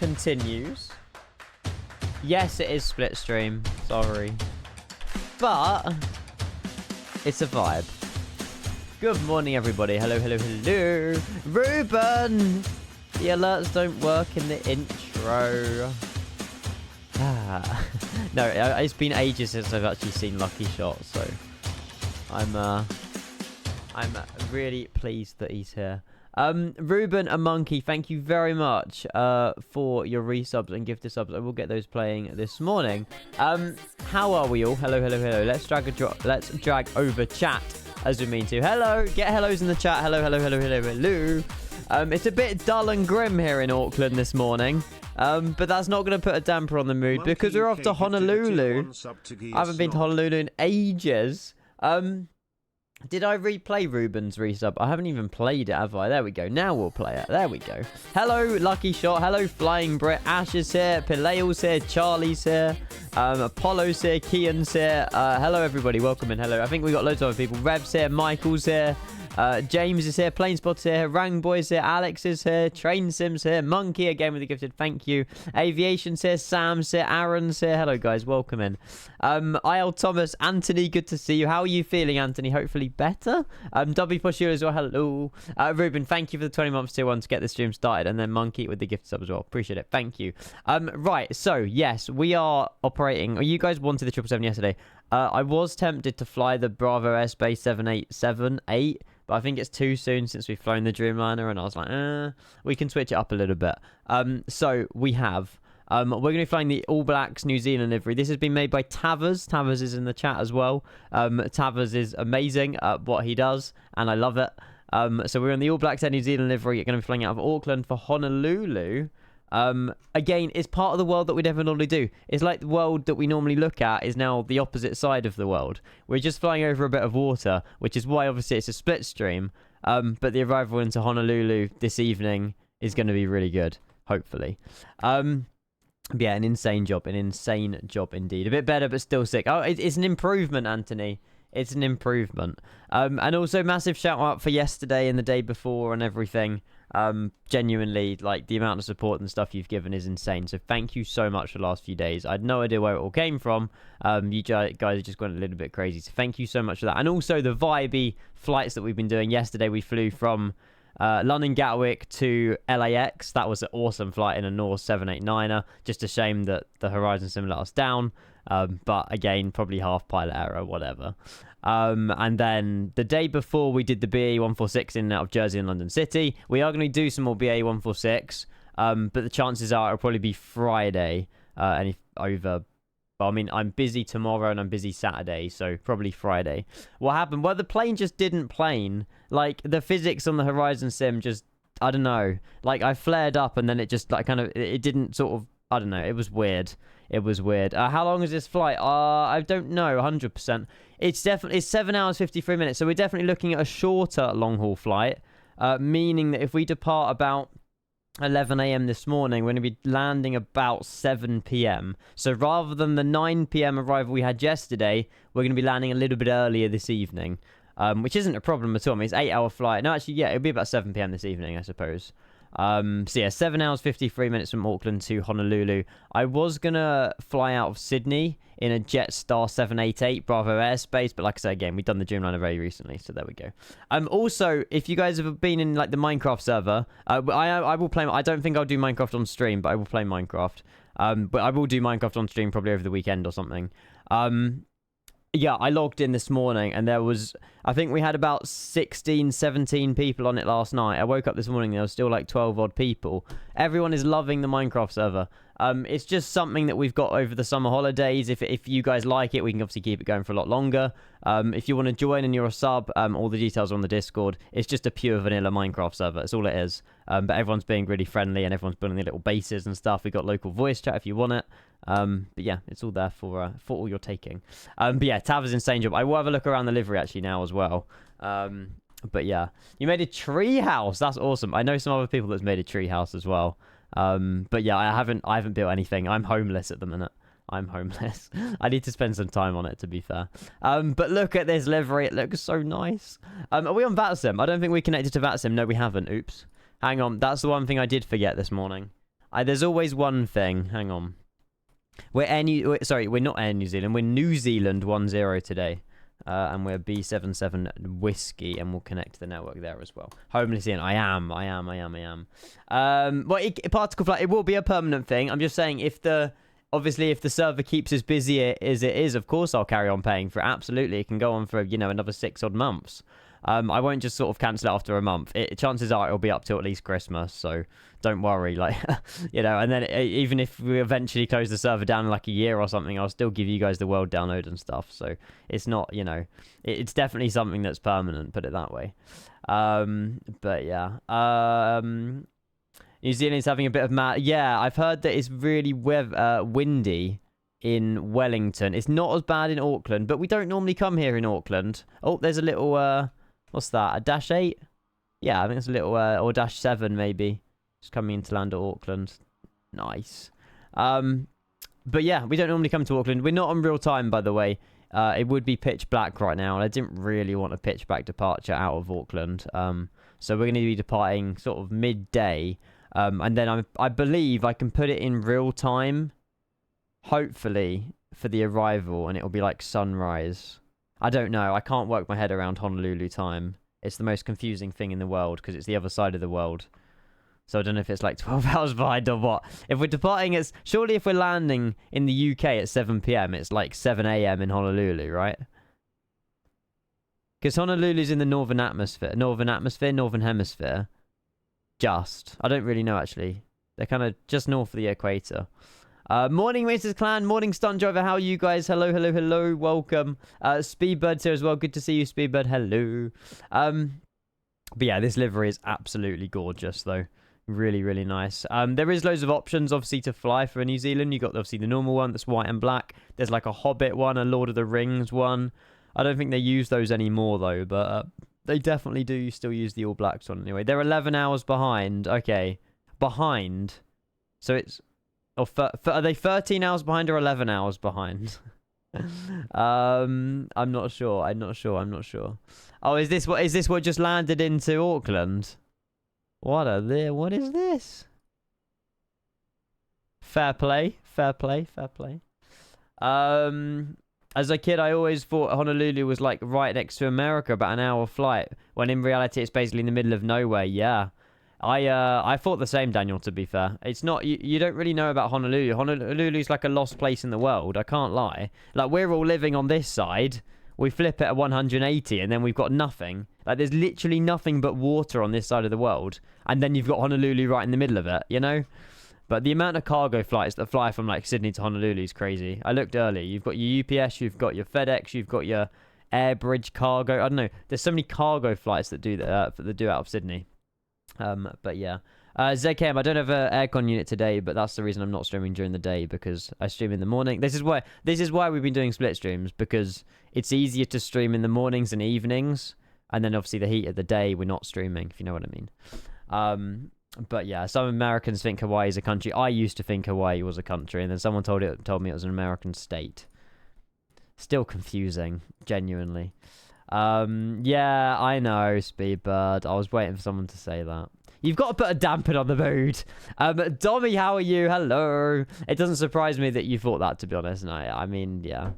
continues. Yes, it is split stream. Sorry. But it's a vibe. Good morning, everybody. Hello, hello, hello. Ruben! The alerts don't work in the intro. No, it's been ages since I've actually seen Lucky Shot, so I'm really pleased that he's here. Ruben and Monkey, thank you very much for your resubs and gifted subs. I will get those playing this morning. How are we all? Hello, hello, hello. Let's drag over chat as we mean to. Hello, get hellos in the chat. Hello, hello, hello, hello, hello. It's a bit dull and grim here in Auckland this morning. But that's not going to put a damper on the mood because we're off to Honolulu. I haven't been to Honolulu in ages. Did I replay Ruben's resub? I haven't even played it, have I? There we go. Now we'll play it. There we go. Hello, Lucky Shot. Hello, Flying Brit. Ash is here. Pileal's here. Charlie's here. Apollo's here. Kian's here. Hello, everybody. Welcome in. Hello. I think we got loads of other people. Rev's here. Michael's here. James is here, Planespot's here, Rangboy's here, Alex is here, Train Sim's here, Monkey again with a gifted thank you, Aviation's here, Sam's here, Aaron's here. Hello guys, welcome in. IL Thomas, Anthony, good to see you. How are you feeling, Anthony? Hopefully better. W Push you as well. Hello. Ruben, thank you for the 20 months tier 1 to get the stream started, and then Monkey with the gift sub as well. Appreciate it. Thank you. Right, so yes, we are operating. You guys wanted the 777 yesterday. I was tempted to fly the Bravo Airspace 7878, but I think it's too soon since we've flown the Dreamliner, and I was like, we can switch it up a little bit. So we have, we're going to be flying the All Blacks New Zealand livery. This has been made by Tavers. Tavers is in the chat as well. Tavers is amazing at what he does, and I love it. So we're in the All Blacks New Zealand livery. You're going to be flying out of Auckland for Honolulu. Again, it's part of the world that we never normally do. It's like the world that we normally look at is now the opposite side of the world. We're just flying over a bit of water, which is why obviously it's a split stream. But the arrival into Honolulu this evening is going to be really good, hopefully. Yeah, an insane job indeed. A bit better, but still sick. Oh, it's an improvement, Anthony. It's an improvement. And also massive shout out for yesterday and the day before and everything. Genuinely, like, the amount of support and stuff you've given is insane. So thank you so much for the last few days. I had no idea where it all came from. You guys just went a little bit crazy. So thank you so much for that. And also the vibey flights that we've been doing. Yesterday we flew from London Gatwick to LAX. That was an awesome flight in a Norse 789er. Just a shame that the Horizon Sim let us down. But again, probably half pilot error, whatever. And then the day before we did the BA 146 in and out of Jersey and London City. We are going to do some more BA 146. But the chances are it'll probably be Friday. And if over... Well, I mean, I'm busy tomorrow and I'm busy Saturday, so probably Friday. What happened? Well, the plane just didn't plane. Like, the physics on the Horizon Sim just... I don't know. Like, I flared up and then it just, like, kind of... It didn't sort of... I don't know. It was weird. It was weird. How long is this flight? I don't know, 100%. It's 7 hours, 53 minutes. So we're definitely looking at a shorter long-haul flight, meaning that if we depart about 11 a.m. this morning, we're going to be landing about 7 p.m. So rather than the 9 p.m. arrival we had yesterday, we're going to be landing a little bit earlier this evening, which isn't a problem at all. I mean, it's an 8-hour flight. No, actually, yeah, it'll be about 7 p.m. this evening, I suppose. So yeah, 7 hours 53 minutes from Auckland to Honolulu. I was gonna fly out of Sydney in a Jetstar 788 Bravo Airspace, but like I said, again, we've done the Dreamliner very recently, so there we go. Also, if you guys have been in like the Minecraft server, I will play. I don't think I'll do Minecraft on stream, but I will play Minecraft. But I will do Minecraft on stream probably over the weekend or something. Yeah, I logged in this morning and there was, I think we had about 16, 17 people on it last night. I woke up this morning, there was still like 12 odd people. Everyone is loving the Minecraft server. It's just something that we've got over the summer holidays. If you guys like it, we can obviously keep it going for a lot longer. If you want to join and you're a sub, all the details are on the Discord. It's just a pure vanilla Minecraft server. That's all it is. But everyone's being really friendly and everyone's building their little bases and stuff. We've got local voice chat if you want it. But yeah, it's all there for all your taking. But yeah, Tav's insane job. I will have a look around the livery actually now as well. But yeah, you made a tree house. That's awesome. I know some other people that's made a tree house as well. But yeah, I haven't built anything. I'm homeless at the minute. I'm homeless. I need to spend some time on it, to be fair. But look at this livery. It looks so nice. Are we on VATSIM? I don't think we connected to VATSIM. No, we haven't. Oops. Hang on. That's the one thing I did forget this morning. There's always one thing. Hang on. We're not Air New Zealand. We're New Zealand 10 today. And we're B77 Whiskey, and we'll connect to the network there as well. Homeless Ian, I am. Particle flight, it will be a permanent thing. I'm just saying, if the server keeps as busy as it is, of course I'll carry on paying for it. Absolutely, it can go on for another 6 odd months. I won't just sort of cancel it after a month. Chances are it'll be up till at least Christmas, so don't worry. Like, and then even if we eventually close the server down in like a year or something, I'll still give you guys the world download and stuff. So it's not, it's definitely something that's permanent, put it that way. But yeah. New Zealand's having a bit of yeah, I've heard that it's really windy in Wellington. It's not as bad in Auckland, but we don't normally come here in Auckland. Oh, there's a little what's that, a dash 8? Yeah, I think it's a little or dash 7 maybe, just coming into land at Auckland. Nice. But yeah, we don't normally come to Auckland. We're not on real time, by the way. It would be pitch black right now, and I didn't really want a pitch black departure out of Auckland. So we're going to be departing sort of midday, and then I believe I can put it in real time, hopefully, for the arrival, and it'll be like sunrise. I don't know. I can't work my head around Honolulu time. It's the most confusing thing in the world because it's the other side of the world. So I don't know if it's like 12 hours behind or what. If we're departing, surely if we're landing in the UK at 7 p.m, it's like 7 a.m. in Honolulu, right? Because Honolulu's in the northern hemisphere. Just. I don't really know, actually. They're kind of just north of the equator. Morning, Mrs. Clan. Morning, Stunt Driver. How are you guys? Hello, hello, hello. Welcome. Speedbird's here as well. Good to see you, Speedbird. Hello. But yeah, this livery is absolutely gorgeous, though. Really, really nice. There is loads of options, obviously, to fly for New Zealand. You've got, obviously, the normal one that's white and black. There's, like, a Hobbit one, a Lord of the Rings one. I don't think they use those anymore, though, but they definitely do still use the all-blacks one anyway. They're 11 hours behind. Okay. Behind. So it's... are they 13 hours behind or 11 hours behind? I'm not sure. Oh, is this what just landed into Auckland? What is this? Fair play. As a kid, I always thought Honolulu was like right next to America, about an hour flight, when in reality it's basically in the middle of nowhere. Yeah. I thought the same, Daniel, to be fair. It's not, you don't really know about Honolulu. Honolulu's like a lost place in the world, I can't lie. Like, we're all living on this side, we flip it at 180, and then we've got nothing. Like, there's literally nothing but water on this side of the world, and then you've got Honolulu right in the middle of it, But the amount of cargo flights that fly from, like, Sydney to Honolulu is crazy. I looked earlier. You've got your UPS, you've got your FedEx, you've got your Airbridge cargo. I don't know. There's so many cargo flights that do out of Sydney. But yeah. ZKM, I don't have an aircon unit today, but that's the reason I'm not streaming during the day, because I stream in the morning. This is why we've been doing split streams, because it's easier to stream in the mornings and evenings, and then obviously the heat of the day we're not streaming, if you know what I mean. But yeah, some Americans think Hawaii is a country. I used to think Hawaii was a country, and then someone told me it was an American state. Still confusing, genuinely. Yeah, I know, Speedbird. I was waiting for someone to say that. You've got to put a dampen on the mood. Dommy, how are you? Hello. It doesn't surprise me that you thought that, to be honest. And I mean, yeah.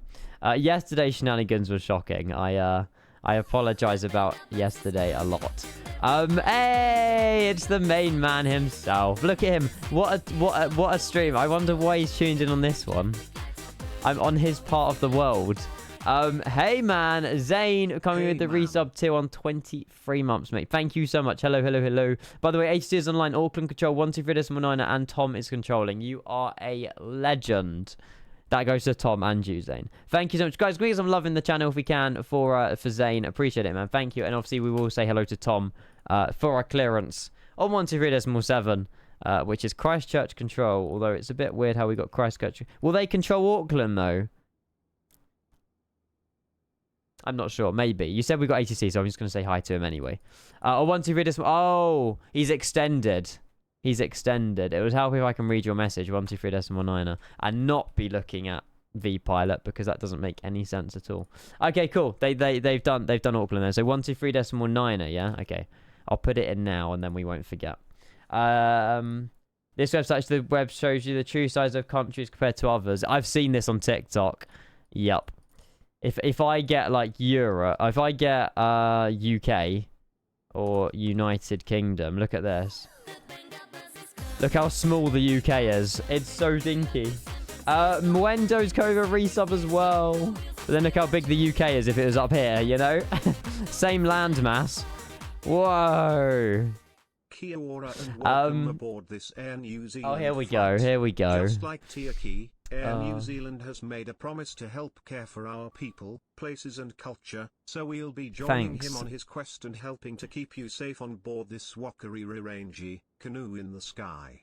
Yesterday's shenanigans were shocking. I apologize about yesterday a lot. Hey, it's the main man himself. Look at him. What a stream. I wonder why he's tuned in on this one. I'm on his part of the world. Hey man, Zane coming with the resub 2 on 23 months, mate. Thank you so much. Hello, hello, hello. By the way, HC is online. Auckland control 123.9, and Tom is controlling. You are a legend. That goes to Tom and you, Zane. Thank you so much, guys. Give me some love in the channel if we can for Zane. Appreciate it, man. Thank you. And obviously, we will say hello to Tom for our clearance on 123.7. Which is Christchurch control, although it's a bit weird how we got Christchurch. Will they control Auckland, though? I'm not sure. Maybe. You said we got ATC, so I'm just going to say hi to him anyway. Oh, 123. Oh, he's extended. He's extended. It would help if I can read your message, 123.9, and not be looking at vPilot, because that doesn't make any sense at all. Okay, cool. They've done Auckland there. So 123.9, yeah? Okay. I'll put it in now, and then we won't forget. This website, the web shows you the true size of countries compared to others. I've seen this on TikTok. Yup. If I get like Europe, if I get UK or United Kingdom, look at this. Look how small the UK is. It's so dinky. Mwendo's Cova resub as well. But then look how big the UK is if it was up here, you know? Same landmass. Whoa. Kia ora and welcome aboard this Air New Zealand. Oh, here we go. Here we go. Just like Tiaki, Air New Zealand has made a promise to help care for our people, places and culture, so we'll be joining him on his quest and helping to keep you safe on board this Wakariri canoe in the sky.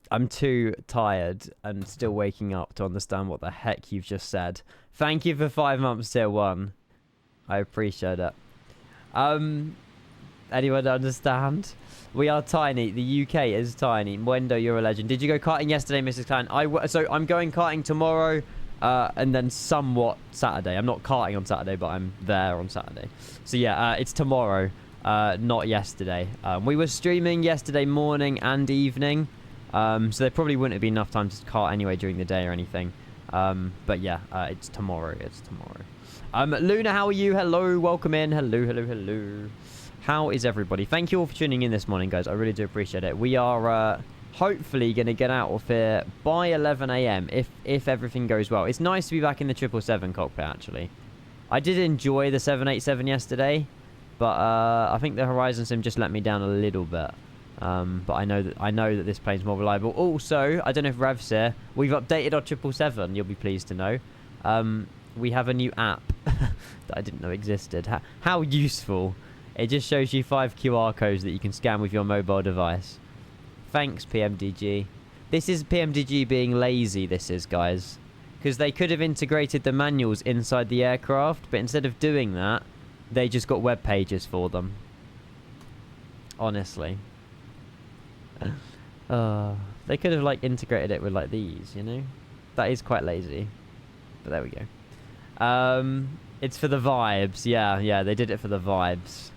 I'm too tired and still waking up to understand what the heck you've just said. Thank you for 5 months, tier 1. I appreciate it. Anyone understand? We are tiny. The UK is tiny. Mwendo, you're a legend. Did you go karting yesterday, Mrs. Clan? So I'm going karting tomorrow, and then somewhat Saturday. I'm not karting on Saturday, but I'm there on Saturday. So yeah, it's tomorrow, not yesterday. We were streaming yesterday morning and evening, so there probably wouldn't have been enough time to kart anyway during the day or anything. But yeah, it's tomorrow. It's tomorrow. Luna, how are you? Hello, welcome in. Hello. How is everybody? Thank you all for tuning in this morning, guys. I really do appreciate it. We are hopefully going to get out of here by 11 a.m. if everything goes well. It's nice to be back in the 777 cockpit, actually. I did enjoy the 787 yesterday, but I think the Horizon Sim just let me down a little bit. But I know that this plane's more reliable. Also, I don't know if Rev's here. We've updated our 777. You'll be pleased to know. We have a new app that I didn't know existed. How useful. It just shows you 5 QR codes that you can scan with your mobile device. Thanks, PMDG. This is PMDG being lazy, this is, guys. Because they could have integrated the manuals inside the aircraft, but instead of doing that, they just got web pages for them. Honestly. They could have, like, integrated it with, like, these, you know? That is quite lazy. But there we go. It's for the vibes. Yeah, they did it for the vibes.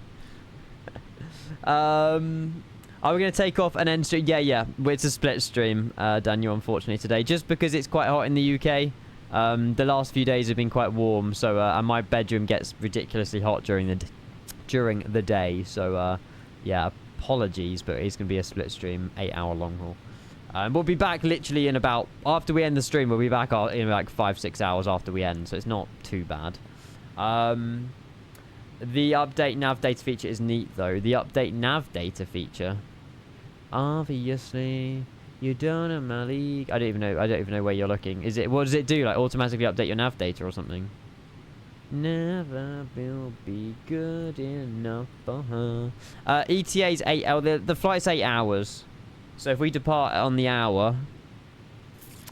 Are we going to take off and end stream? Yeah. It's a split stream, Daniel, unfortunately, today. Just because it's quite hot in the UK. The last few days have been quite warm. So, and my bedroom gets ridiculously hot during the day. So, yeah, apologies. But it's going to be a split stream, 8-hour long haul. We'll be back literally in about... After we end the stream, we'll be back in like 5-6 hours after we end. So, it's not too bad. The update nav data feature is neat, though. The update nav data feature. Obviously, you don't know my league. I don't even know where you're looking. What does it do? Like automatically update your nav data or something? Never will be good enough for her. ETA's 8 hours. The flight's 8 hours. So if we depart on the hour,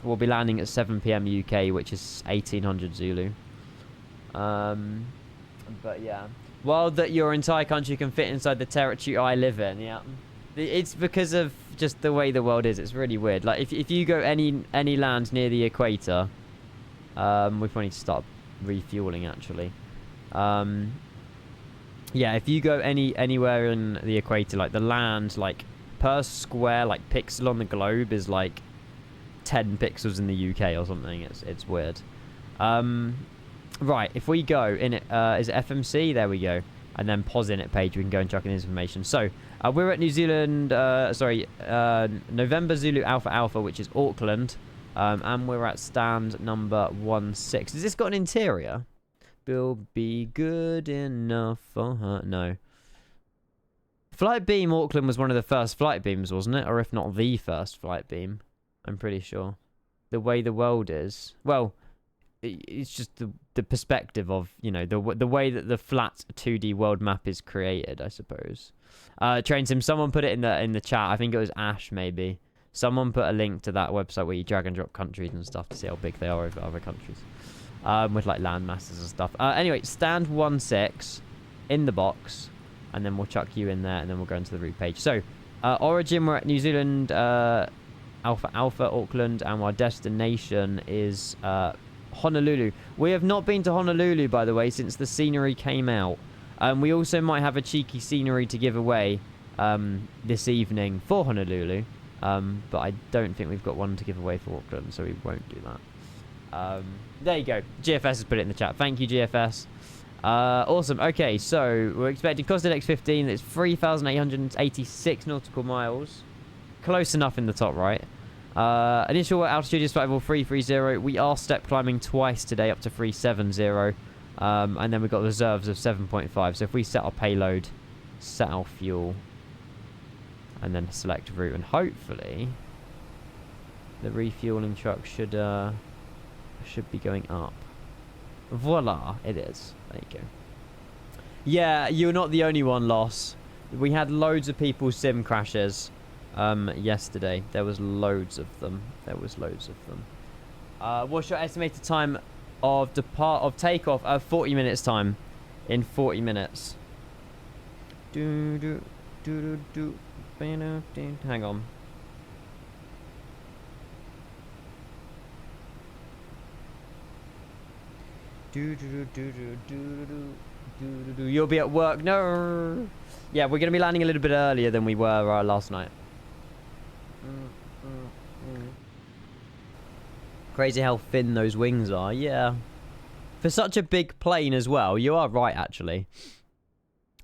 we'll be landing at 7 PM UK, which is 1800 Zulu. But yeah, well, that your entire country can fit inside the territory I live in. Yeah, it's because of just the way the world is. It's really weird. Like if you go any land near the equator, we probably need to start refueling actually. Yeah, if you go anywhere in the equator, like the land, like per square like pixel on the globe is like 10 pixels in the UK or something. It's weird. Right, if we go in it, is it FMC? There we go. And then pause in it page, we can go and check in this information. So, we're at New Zealand, November Zulu Alpha Alpha, which is Auckland. And we're at stand number 16. Has this got an interior? Will be good enough for her. No. Flight Beam Auckland was one of the first flight beams, wasn't it? Or if not the first flight beam. I'm pretty sure. The way the world is. Well... It's just the perspective of, you know, the way that the flat 2D world map is created, I suppose. Train Sim, someone put it in the chat. I think it was Ash, maybe. Someone put a link to that website where you drag and drop countries and stuff to see how big they are over other countries. With, like, land masses and stuff. Anyway, stand 16 in the box. And then we'll chuck you in there, and then we'll go into the route page. So, origin, we're at New Zealand, Alpha Alpha, Auckland. And our destination is... Honolulu. We have not been to Honolulu, by the way, since the scenery came out. We also might have a cheeky scenery to give away this evening for Honolulu. But I don't think we've got one to give away for Auckland, so we won't do that. There you go. GFS has put it in the chat. Thank you, GFS. Awesome. Okay, so we're expecting Costa X 15. It's 3,886 nautical miles. Close enough in the top right. Initial altitude is 54330. We are step climbing twice today up to 370. And then we've got reserves of 7.5. So if we set our payload, set our fuel, and then select route, and hopefully the refueling truck should be going up. Voila, it is. There you go. Yeah, you're not the only one, Loss. We had loads of people's sim crashes yesterday. There was loads of them. What's your estimated time of takeoff? 40 minutes time. In 40 minutes. Hang on. You'll be at work. No. Yeah, we're gonna be landing a little bit earlier than we were last night. Crazy how thin those wings are. Yeah, for such a big plane as well. You are right, actually.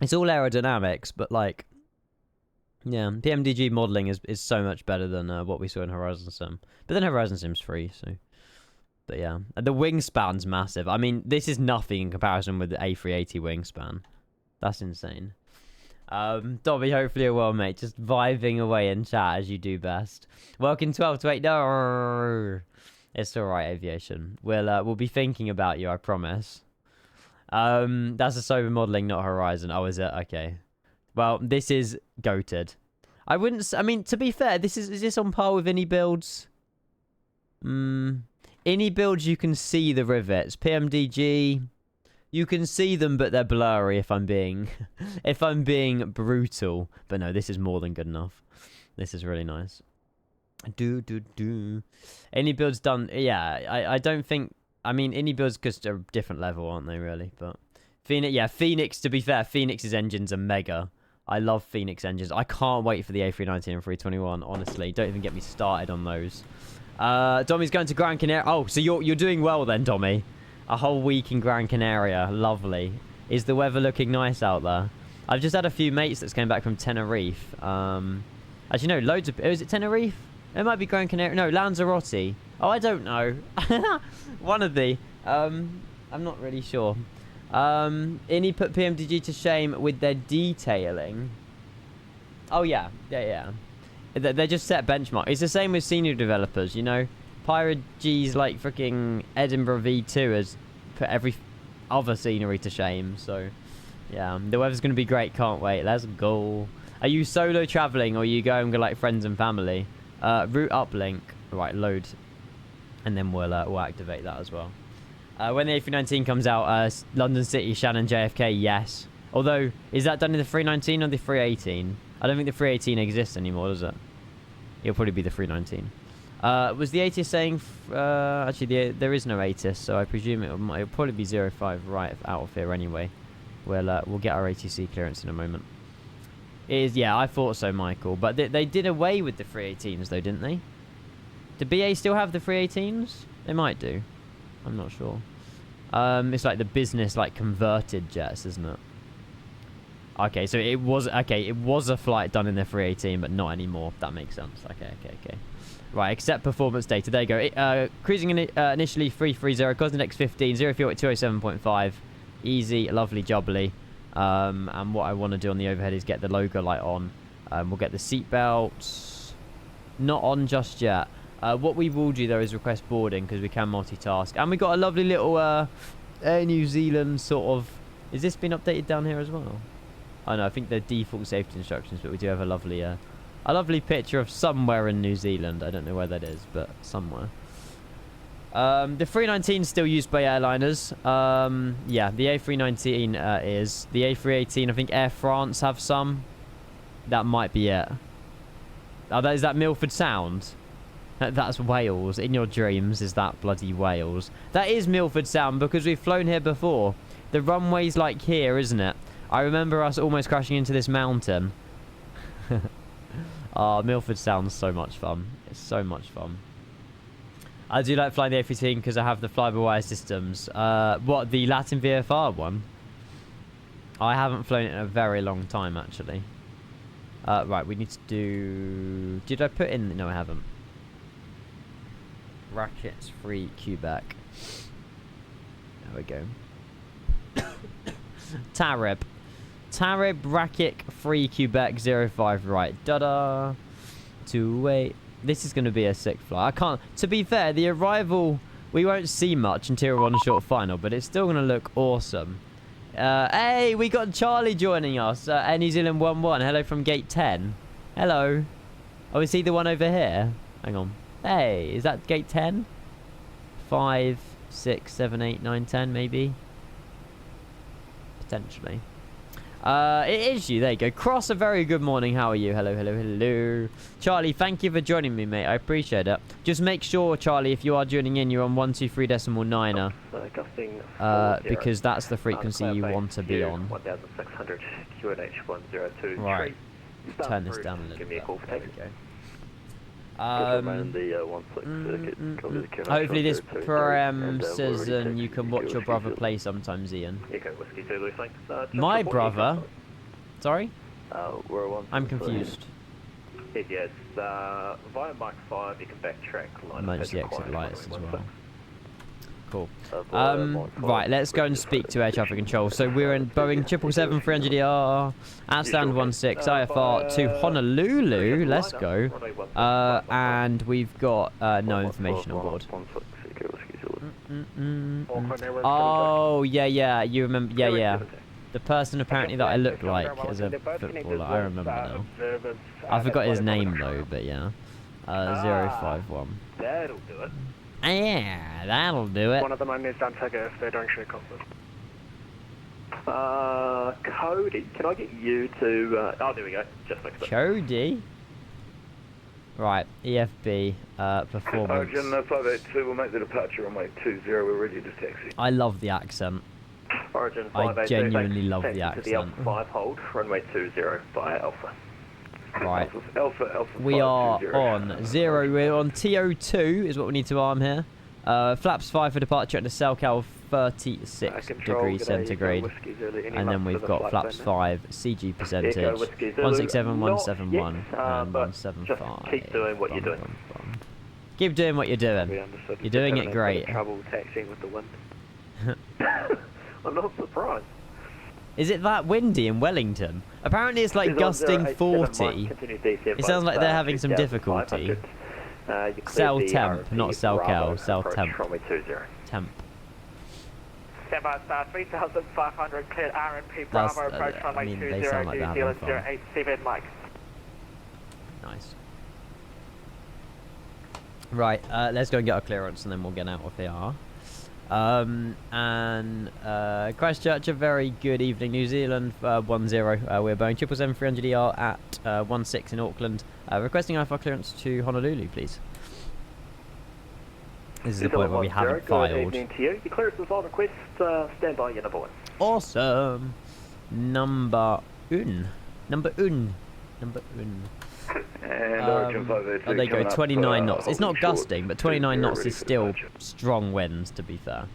It's all aerodynamics, but like, yeah, the MDG modeling is so much better than what we saw in Horizon Sim. But then Horizon Sim's free, so. But yeah, and the wingspan's massive. I mean, this is nothing in comparison with the A380 wingspan. That's insane. Dobby, hopefully you're well, mate. Just vibing away in chat as you do best. Welcome 12 to 8. No, it's all right, aviation. We'll be thinking about you, I promise. That's a sober modeling, not Horizon. Oh, is it? Okay. Well, this is goated. I mean, to be fair, is this on par with any builds? Any builds, you can see the rivets. PMDG, you can see them, but they're blurry. If I'm being, brutal. But no, this is more than good enough. This is really nice. Any builds done? Yeah, I don't think. I mean, any builds because they're a different level, aren't they? Really, but Phoenix. Yeah, Phoenix. To be fair, Phoenix's engines are mega. I love Phoenix engines. I can't wait for the A319 and 321. Honestly, don't even get me started on those. Dommy's going to Gran Canaria. Oh, so you're doing well then, Dommy. A whole week in Gran Canaria. Lovely. Is the weather looking nice out there? I've just had a few mates that came back from Tenerife. Actually, no, loads of... Is it Tenerife? It might be Gran Canaria. No, Lanzarote. Oh, I don't know. One of the... I'm not really sure. Ini put PMDG to shame with their detailing. Oh, yeah. Yeah. They're just set benchmark. It's the same with senior developers, you know. Pirate G's like freaking Edinburgh V2 has put every other scenery to shame. So, yeah, the weather's going to be great. Can't wait. Let's go. Are you solo traveling or are you going with like friends and family? Route uplink. Right, load. And then we'll activate that as well. When the A319 comes out, London City, Shannon, JFK, yes. Although, is that done in the 319 or the 318? I don't think the 318 exists anymore, does it? It'll probably be the 319. Was the ATIS saying... actually, there is no ATIS, so I presume it'll probably be 05 right out of here anyway. We'll get our ATC clearance in a moment. Yeah, I thought so, Michael. But they did away with the 318s, though, didn't they? Do BA still have the 318s? They might do. I'm not sure. It's like the business, like, converted jets, isn't it? Okay, so it was a flight done in the 318, but not anymore. That makes sense. Okay. Right, accept performance data. There you go. Cruising initially 330, Cosmic X 15, 0 fuel at 207.5. Easy, lovely, jubbly. And what I want to do on the overhead is get the logo light on. We'll get the seat belts not on just yet. What we will do though is request boarding because we can multitask. And we got a lovely little Air New Zealand sort of. Is this been updated down here as well? I know, I think they're default safety instructions, but we do have a lovely picture of somewhere in New Zealand. I don't know where that is, but somewhere. The 319 is still used by airliners. Yeah, the A319 is. The A318, I think Air France have some. That might be it. Oh, is that Milford Sound? That's Wales. In your dreams is that bloody Wales. That is Milford Sound because we've flown here before. The runway's like here, isn't it? I remember us almost crashing into this mountain. Oh, Milford sounds so much fun. It's so much fun. I do like flying the A315 because I have the fly-by-wire systems. What, the Latin VFR one? I haven't flown it in a very long time, actually. Right, we need to do... Did I put in... No, I haven't. Rackets free Quebec. There we go. Tareb. Tareb Racket free Quebec 05. Right. Da-da. 2-8. This is going to be a sick fly. I can't... To be fair, the arrival... We won't see much until we're on a short final, but it's still going to look awesome. Hey, we got Charlie joining us. Air New Zealand 1-1. Hello from gate 10. Hello. Oh, is he the one over here? Hang on. Hey, is that gate 10? 5, 6, 7, 8, 9, 10 maybe? Potentially. It is you. There you go. Cross, a very good morning. How are you? Hello, hello, hello. Charlie, thank you for joining me, mate. I appreciate it. Just make sure, Charlie, if you are joining in, you're on 123.9. Because that's the frequency you want to be on. 1600 QNH 102. Right. Turn this down a little bit. There we go. Hopefully this preempts and you can watch your brother play sometimes, Ian. My brother? Sorry? I'm confused. Yes, via Mike 5 you can backtrack. Emergency exit lights as well. Cool. Right, let's go and speak to air traffic control. So we're in Boeing 777-300ER, Outstand 16, IFR to Honolulu. Let's go. And we've got no information on board. Oh, yeah. You remember? Yeah. The person apparently that I look like as a footballer. I remember now. I forgot his name though, but yeah. 051. That'll do it. Yeah, that'll do it. One of the men needs to take it if they're doing shit comfort. Cody, can I get you to... oh, there we go. Just like that. Cody? Right, EFB, performance. Origin 582 will make the departure runway 20. We're ready to taxi. I love the accent. Origin 582. I genuinely love the accent. To the Alpha 5 hold, runway 20 via Alpha. Right. Alpha we are on 0. We're on TO2 is what we need to arm here. Flaps 5 for departure at the SoCal 36 degrees centigrade. And then we've got flaps 5, CG percentage, 167, 171, and 175. Keep doing what you're doing. Keep doing what you're doing. You're doing it great. Trouble taxiing with the wind. I'm not surprised. Is it that windy in Wellington? Apparently it's like gusting 40. It sounds like they're having some difficulty. Cell temp, not cell cal. Cell temp. Temp. 3500 cleared RNP Bravo approach runway 20 New Zealand 087 Mike. Nice. Right, let's go and get our clearance and then we'll get out of here. Christchurch, a very good evening. New Zealand 10. We're Boeing 777-300ER at 16 in Auckland. Requesting IFR clearance to Honolulu, please. This is the point where we haven't filed. Good evening to you. Your clearance is on request. Stand by, your number 1. Awesome. Number un. And Origin 582. Oh, there you go, 29 knots. It's not gusting, but 29 knots is still strong winds, to be fair.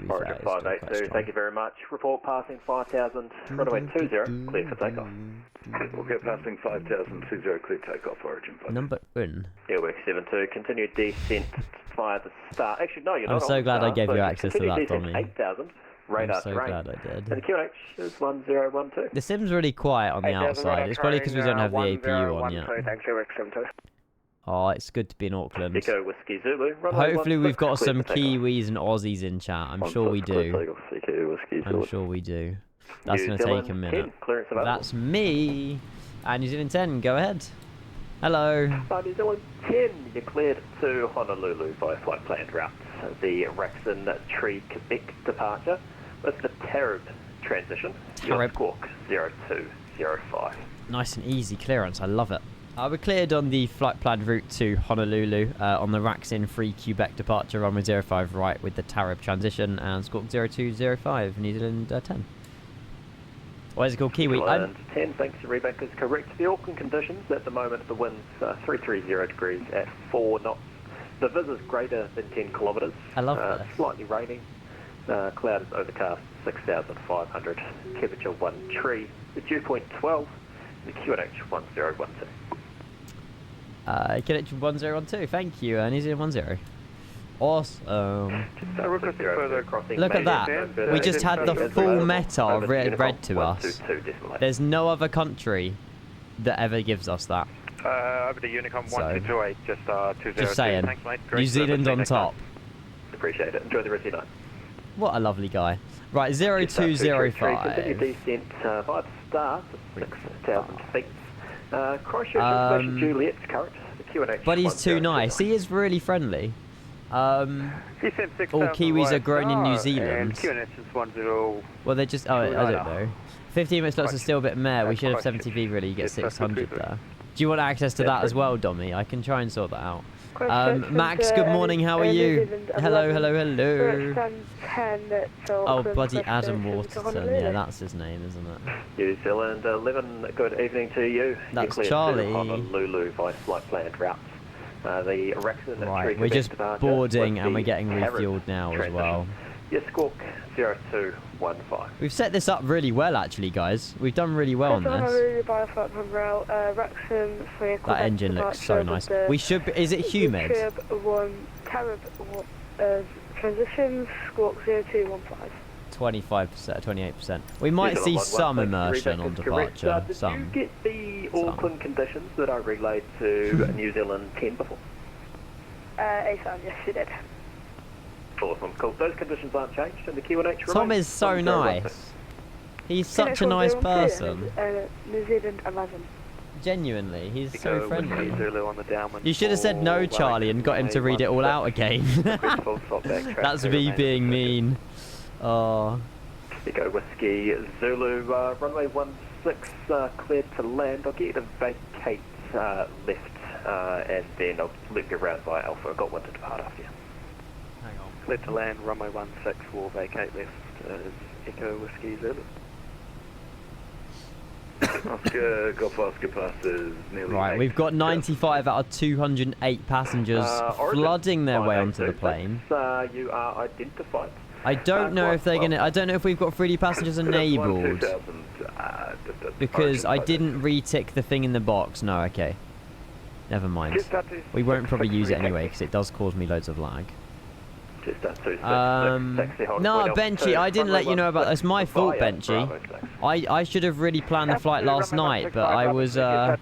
Origin 582, thank you very much. Report passing 5,000, runway 20, clear for takeoff. We'll get passing 5,000, 20, clear takeoff, Origin 5. Number un. Airwork 72, continue descent via the start. Actually, no, you're not. I'm so glad I gave you access to that, Tommy. 8,000. I'm so glad I did. And the QH is 1012. The sim's really quiet on the outside. It's probably because we don't have the APU on yet. Oh, it's good to be in Auckland. Echo Whiskey Zulu. Hopefully we've got some Kiwis and Aussies in chat. I'm sure we do. I'm sure we do. That's going to take a minute. That's me. And New Zealand 10, go ahead. Hello. New Zealand 10, you're cleared to Honolulu via flight planned routes. The Ryzen Tree Quebec departure with the Tareb transition. Tareb. Squawk 0205. Nice and easy clearance, I love it. We're cleared on the flight planned route to Honolulu on the Ryzen 3 Quebec departure, runway 05 right with the Tareb transition and Squawk 0205, New Zealand 10. What is it called? Kiwi? 10, thanks, Rebank is correct. The Auckland conditions at the moment, the wind's 330 degrees at 4 knots. The vis is greater than 10 kilometres. I love this. Slightly raining. Cloud is overcast, 6,500. Temperature 1 tree. The dew point 12. The QNH 1012. QNH 1012. Thank you, New Zealand 10. Awesome. Look at that. We just had the full meta read to us. There's no other country that ever gives us that. Over to Unicom 1228, just 202. Just saying. Thanks, mate. New Zealand on top. Appreciate it. Enjoy the rest of your night. What a lovely guy. Right, 0205. Continue descent via the start at 6,000 feet. Christchurch information Juliet's current. The QNH. But he's too nice. He is really friendly. All Kiwis are grown in New Zealand. Well, they're just... Oh, I don't know. 15 minute slots are still a bit meh. We should have 70V really. You get 600 there. Do you want access to that as well, Dommy? I can try and sort that out. Max, good morning. How are you? Hello, hello, hello. Oh, bloody Adam Waterton. Yeah, that's his name, isn't it? New Zealand 11, good evening to you. That's Charlie. Honolulu by flight planned routes. The Ryzen right, we're just boarding and we're getting refueled now as well. Yes, Squawk 0215. We've set this up really well, actually, guys. We've done really well on this. That engine looks so nice. We should be, is it humid? Transitions, Squawk 0215. 25%, 28%. We might see some immersion on departure. Did some. you get the Auckland conditions that I relayed to New Zealand 10 before? ASUS, yes, you did. Awesome, cool. Those conditions aren't changed and the QNH Tom is so nice. He's such a nice person. New Zealand 11. Genuinely, he's so friendly. You should have said no, Charlie, and got him to read it all out again. That's me being mean. Oh. Echo Whiskey Zulu, runway 16 cleared to land. I'll get you to vacate left and then I'll loop you around by Alpha. I've got one to depart after you. Hang on. Cleared to land, runway 16 will vacate left is Echo Whiskey Zulu. Oscar, Golf Oscar passes nearly right, 8. we've got 95 out of 208 passengers flooding their way onto the plane. You are identified. I don't know if they're gonna. I don't know if we've got 3D passengers enabled because I didn't retick the thing in the box. No, okay, never mind. We won't probably use it anyway because it does cause me loads of lag. No, Benchy, I didn't let you know about. It's my fault, Benchy. I should have really planned the flight last night, but I was. I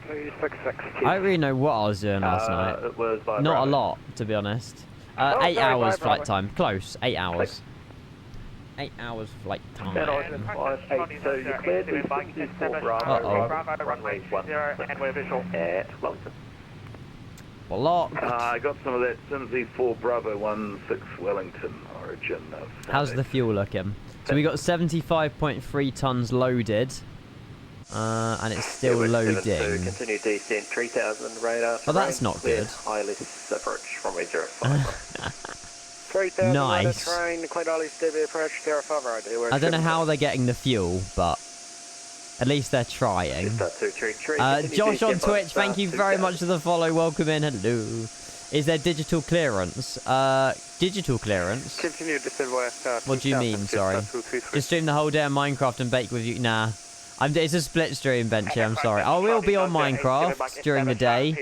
don't really know what I was doing last night. Not a lot, to be honest. 8 hours flight time, close. 8 hours. 8 hours flight time. Blocked. I got some of that NZAA Bravo 16 Wellington origin. How's the fuel looking? So we got 75.3 tons loaded. And it's still loading. Continue descent 3000 radar. Oh, that's not good. ILS approach runway 05. Nice. I don't know how they're getting the fuel, but at least they're trying. Josh on Twitch, thank you very much for the follow. Welcome in. Hello. Is there digital clearance? Digital clearance? What do you mean, sorry? Just stream the whole day on Minecraft and bake with you? Nah. It's a split stream, Benchy, I'm sorry. I will be on Minecraft during the day,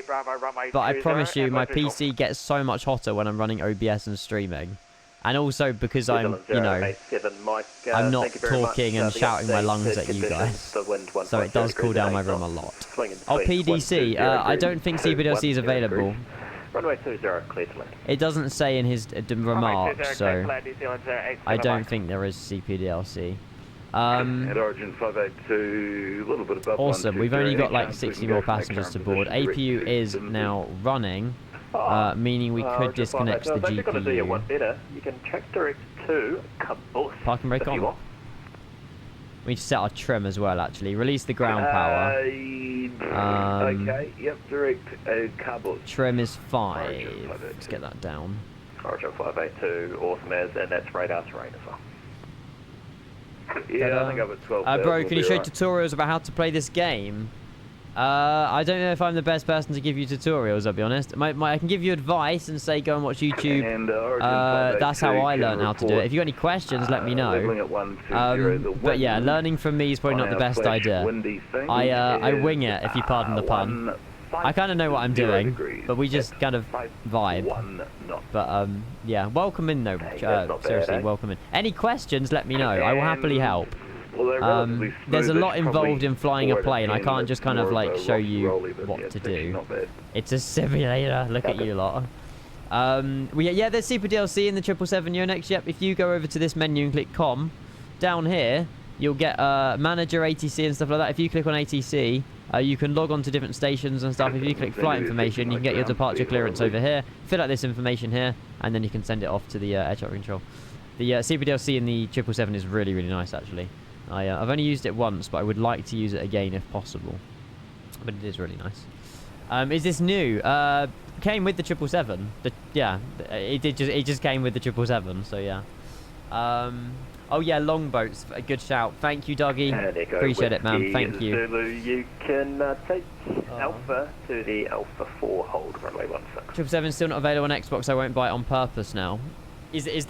but I promise you, my PC gets so much hotter when I'm running OBS and streaming. And also because I'm, you know, I'm not talking and shouting my lungs at you guys. So it does cool down my room a lot. Oh, PDC, I don't think CPDLC is available. It doesn't say in his remarks, so I don't think there is CPDLC. At origin 582, a little bit above. Awesome, we've only got like 60 more passengers to board. APU is now running, meaning we could disconnect the GPU. You can check direct to Caboose. Parking brake on. We need to set our trim as well, actually. Release the ground power. Okay, yep, direct Caboose. Trim is 5. Let's get that down. Origin 582, awesome as, and that's radar terrain as well. Yeah, I think I'm at 12. Bro, can you show tutorials about how to play this game? I don't know if I'm the best person to give you tutorials, I'll be honest. I can give you advice and say go and watch YouTube. And, that's how I learned how to do it. If you got any questions, let me know. But yeah, learning from me is probably not the best idea. I wing it, if you pardon the pun. I kind of know what I'm doing, but we just kind of vibe. But yeah, welcome in though. Seriously, welcome in. Any questions, let me know. I will happily help. There's a lot involved in flying a plane. I can't just kind of like show you what to do. It's a simulator. Look at you lot. Yeah, there's Super DLC in the 777 Yonex. Yep, if you go over to this menu and click com, down here, you'll get manager ATC and stuff like that. If you click on ATC, you can log on to different stations and stuff. If you click flight information, you can get your departure clearance over here, fill out this information here, and then you can send it off to the air traffic control. The Super DLC in the 777 is really, really nice, actually. I've only used it once, but I would like to use it again if possible. But it is really nice. Is this new? Came with the 777. Yeah, it just came with the 777. So yeah. Oh yeah, longboats. A good shout. Thank you, Dougie. Appreciate it, man. Thank you. Zulu, you can take Alpha to the Alpha 4 hold runway 16. 777 still not available on Xbox. I won't buy it on purpose now.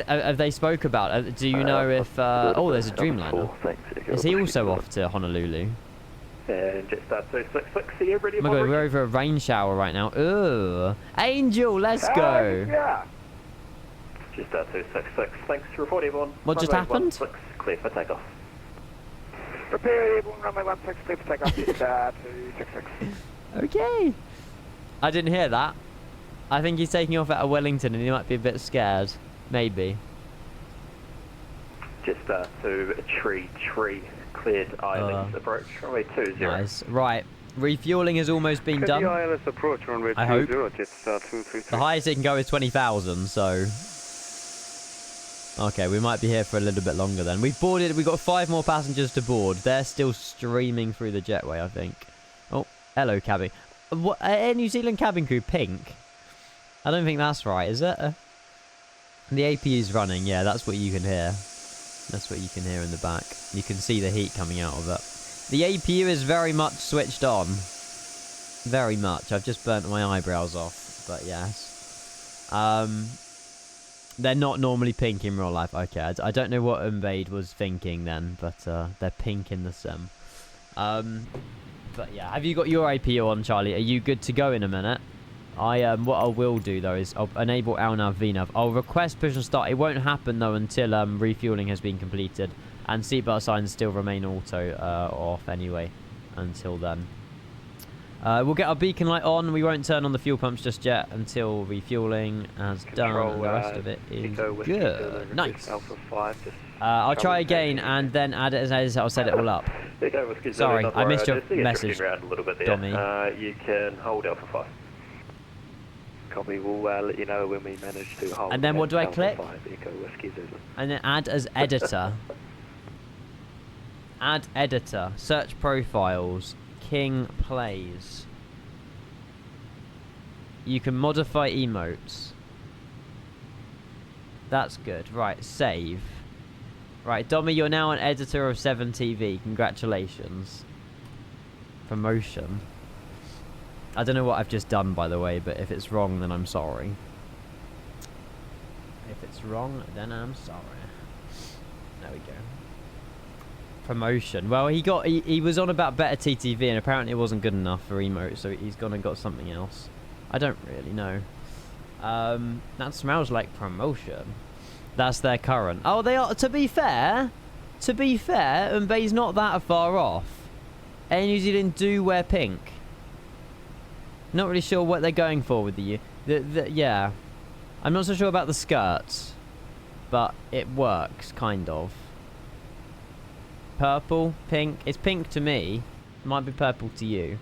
Have they spoke about it? Do you know if... oh, there's a Dreamliner. Is he also off to Honolulu? And just 266, so you're ready. Oh my god, we're over a rain shower right now. Ugh. Angel, let's go. Yeah. Just 266, thanks to report everyone. What just happened? 16, clear for takeoff. Prepare everyone, runway 16, clear for takeoff, just 266. Okay. I didn't hear that. I think he's taking off out of Wellington and he might be a bit scared. Maybe. Just to tree cleared islands approach runway 20. Nice. Right. Refueling has almost been done. The ILS approach runway 20, I hope. just 233. The highest it can go is 20,000, so... Okay, we might be here for a little bit longer then. We've boarded, we've got 5 more passengers to board. They're still streaming through the jetway, I think. Oh, hello, cabin. What, Air New Zealand cabin crew pink? I don't think that's right, is it? The APU's running, yeah, that's what you can hear. That's what you can hear in the back. You can see the heat coming out of it. The APU is very much switched on. Very much. I've just burnt my eyebrows off, but yes. They're not normally pink in real life. Okay, I don't know what Umbade was thinking then, but they're pink in the sim. But yeah, have you got your APU on, Charlie? Are you good to go in a minute? What I will do though is I'll enable LNAV VNAV. I'll request push and start. It won't happen though until refueling has been completed, and seatbelt signs still remain auto off anyway until then. We'll get our beacon light on. We won't turn on the fuel pumps just yet until refueling has done, and the rest of it is good. Nice. I'll try again and then add it as I'll set it all up. Sorry, I missed your message, Dommy. You can hold Alpha 5. Copy, we'll let you know when we manage to hold. And then what do I click? And then add as editor. Add editor. Search profiles. King plays. You can modify emotes. That's good. Right, save. Right, Dommy, you're now an editor of 7TV. Congratulations. Promotion. I don't know what I've just done, by the way, but if it's wrong, then I'm sorry. If it's wrong, then I'm sorry. There we go. Promotion. Well, he was on about better TTV, and apparently it wasn't good enough for emote, so he's gone and got something else. I don't really know. That smells like promotion. That's their current. Oh, they are. To be fair, Umbay's not that far off. Air New Zealand do wear pink. Not really sure what they're going for with the yeah. I'm not so sure about the skirts, but it works, kind of. Purple, pink. It's pink to me. It might be purple to you.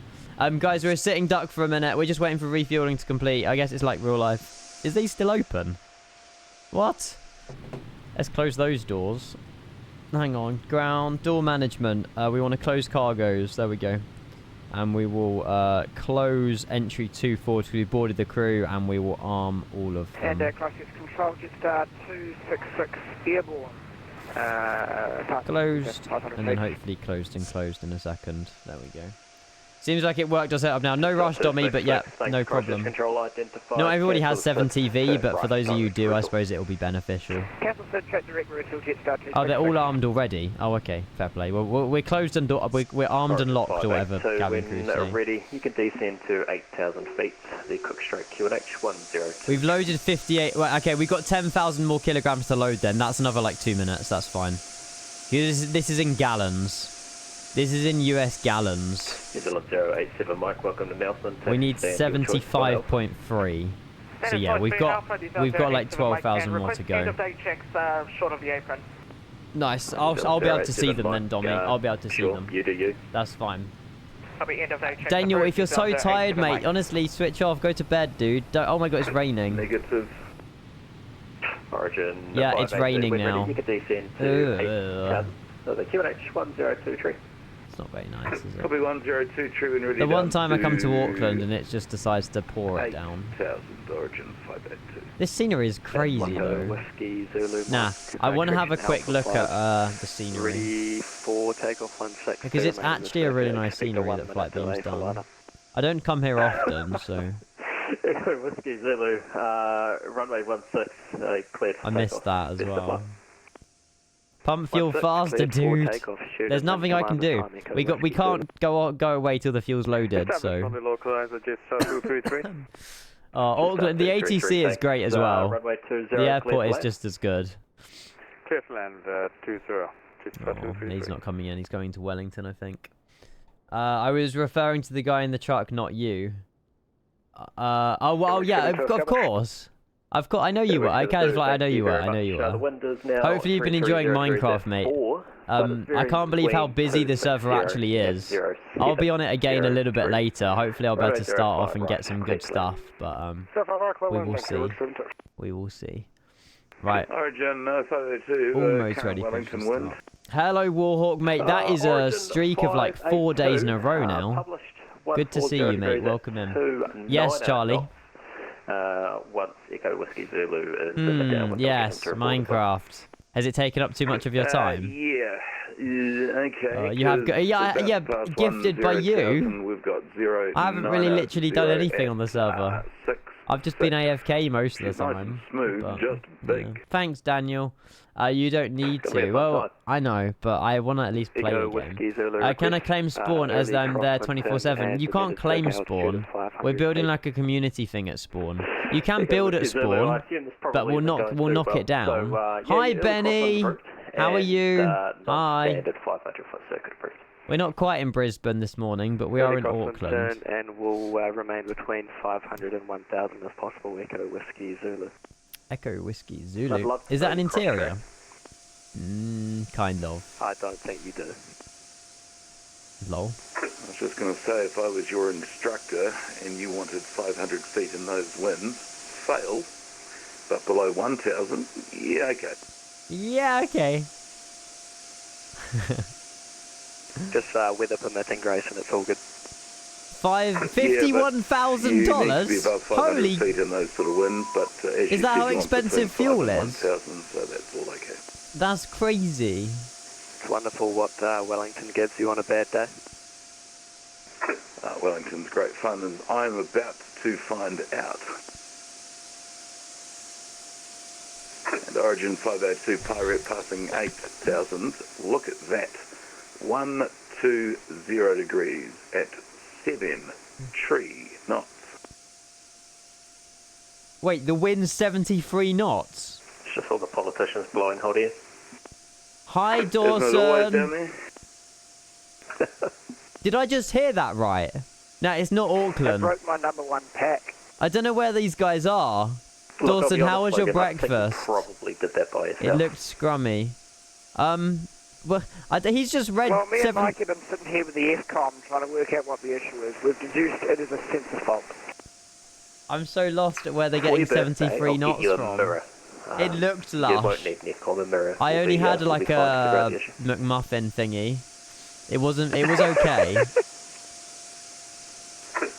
Guys, we're a sitting duck for a minute. We're just waiting for refueling to complete. I guess it's like real life. Is these still open? What? Let's close those doors. Hang on. Ground, door management. We want to close cargoes. There we go. And we will close entry 2-4 because we boarded the crew, and we will arm all of them. And crisis control, just 266 airborne. Closed, and then hopefully closed and closed in a second. There we go. Seems like it worked our setup now. No rush, Dommy, but yeah, no problem. Not everybody has 7TV, but for those of you who do, I suppose it will be beneficial. Oh, they're all armed already? Oh, okay. Fair play. Well, we're closed and we're armed and locked, or whatever. When ready, you can descend to 8,000 feet. The Cook Strait QNH 102. We've loaded 58. Well, okay, we've got 10,000 more kilograms to load then. That's another like 2 minutes. That's fine. This is in gallons. This is in US gallons. New Zealand 087 Mike, welcome to Nelson. We need 75.3. So yeah, we've got like 12,000 more to go. End of day checks short of the apron. Nice. I'll be able to see them then, Dommy. I'll be able to see them. You do you. That's fine. End of day checks. Daniel, if you're so tired, mate, honestly, switch off. Go to bed, dude. Oh my god, it's raining. Negative. Origin. Yeah, it's raining now. You can descend to 8,000. So the QNH 102 It's not very nice, is it? Copy 102 true and ready. The one time I come to Auckland and it just decides to pour it down. 8,000 origin 582. This scenery is crazy though. Whiskey, Zulu, Nah, I want to have a quick look at the scenery. 3-4 takeoff 16. Because it's actually a really nice scenery that Flight Beam's done. I don't come here often, so... Whiskey, Zulu, runway 16, cleared for I missed that as well. Pump fuel 16, faster, cleared for dude. takeoff, shoot There's at nothing I can do. We can't go away till the fuel's loaded. So. Oh, Auckland, the ATC is great as well. The airport is just as good. Clear for land 20. Oh, he's not coming in. He's going to Wellington, I think. I was referring to the guy in the truck, not you. Oh well, yeah, of course. I know you were. I know you were. Hopefully you've been enjoying Minecraft, mate. I can't believe how busy the server actually is. I'll be on it again a little bit later. Hopefully I'll be able to start off and get some good stuff. But we will see. We will see. Right. Origin 502. Almost ready for the start. Hello, Warhawk, mate. That is a streak of like 4 days in a row now. Good to see you, mate. Welcome in. Yes, Charlie. Once Echo Whiskey Zulu is down. Yes, Minecraft. Has it taken up too much of your time? Yeah. Okay. You have gifted by you. We've got 0. I haven't really literally done anything on the server. I've just been AFK most of the time. Nice smooth, but, just big. Yeah. Thanks, Daniel. You don't need to. Well, I know, but I want to at least play the game. Can I claim spawn as I'm there 24/7? You can't claim spawn. We're building like a community thing at spawn. You can build at spawn, but we'll knock it down. Hi, Benny. How are you? Hi. We're not quite in Brisbane this morning, but we are in Auckland. And we'll remain between 500 and 1,000 if possible. Echo Whiskey Zulu. Echo Whiskey Zulu. Is that an interior? Kind of. I don't think you do. Lol. I was just going to say, if I was your instructor and you wanted 500 feet in those winds, fail, but below 1,000, yeah, okay. Yeah, okay. Just weather permitting, Grayson, it's all good. $51,000? Holy! Feet in those sort of winds, but is that how expensive fuel is? 1,000, so that's all okay. That's crazy. It's wonderful what Wellington gives you on a bad day. Wellington's great fun, and I'm about to find out. And Origin 502 Pirate passing 8,000. Look at that. 120 degrees at 7 knots. Wait, the wind's 73 knots? It's just all the politicians blowing hot air. Hi, Isn't it always Dawson. down there? Did I just hear that right? No, it's not I Auckland. broke my #1 pack. I don't know where these guys are. Look, Dawson, how was your I think you breakfast? probably did that by yourself. It looked scrummy. Well, he's just read Well, me and 7... Mike have been sitting here with the F-com trying to work out what the issue is. We've deduced it is a sensor fault. I'm so lost at where they're getting 73 knots from. It looked You lush. won't need an F-com and mirror. I only had like a McMuffin thingy. It was okay.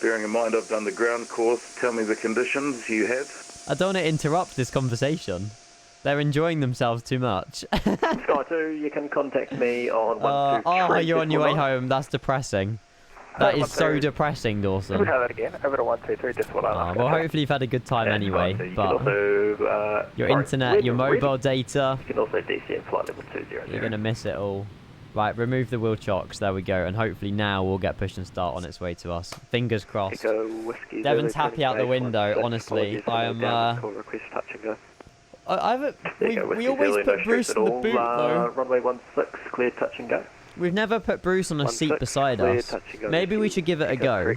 Bearing in mind I've done the ground course, tell me the conditions you have. I don't want to interrupt this conversation. They're enjoying themselves too much. Sky 2, you can contact me on 123. Oh, you're on your way home. That's depressing. That is so depressing, Dawson. We'll have that again. Over to 123, just what I well, hopefully you've had a good time anyway. But your internet, your mobile data, you can also DC flight level 200. you're going to miss it all. Right, remove the wheel chocks. There we go. And hopefully now we'll get push and start on its way to us. Fingers crossed. Devon's happy out the window, honestly. I am... we always put Bruce in the boot, though. Runway 16, clear touch and go. We've never put Bruce on a seat beside us. Maybe we should give it a go.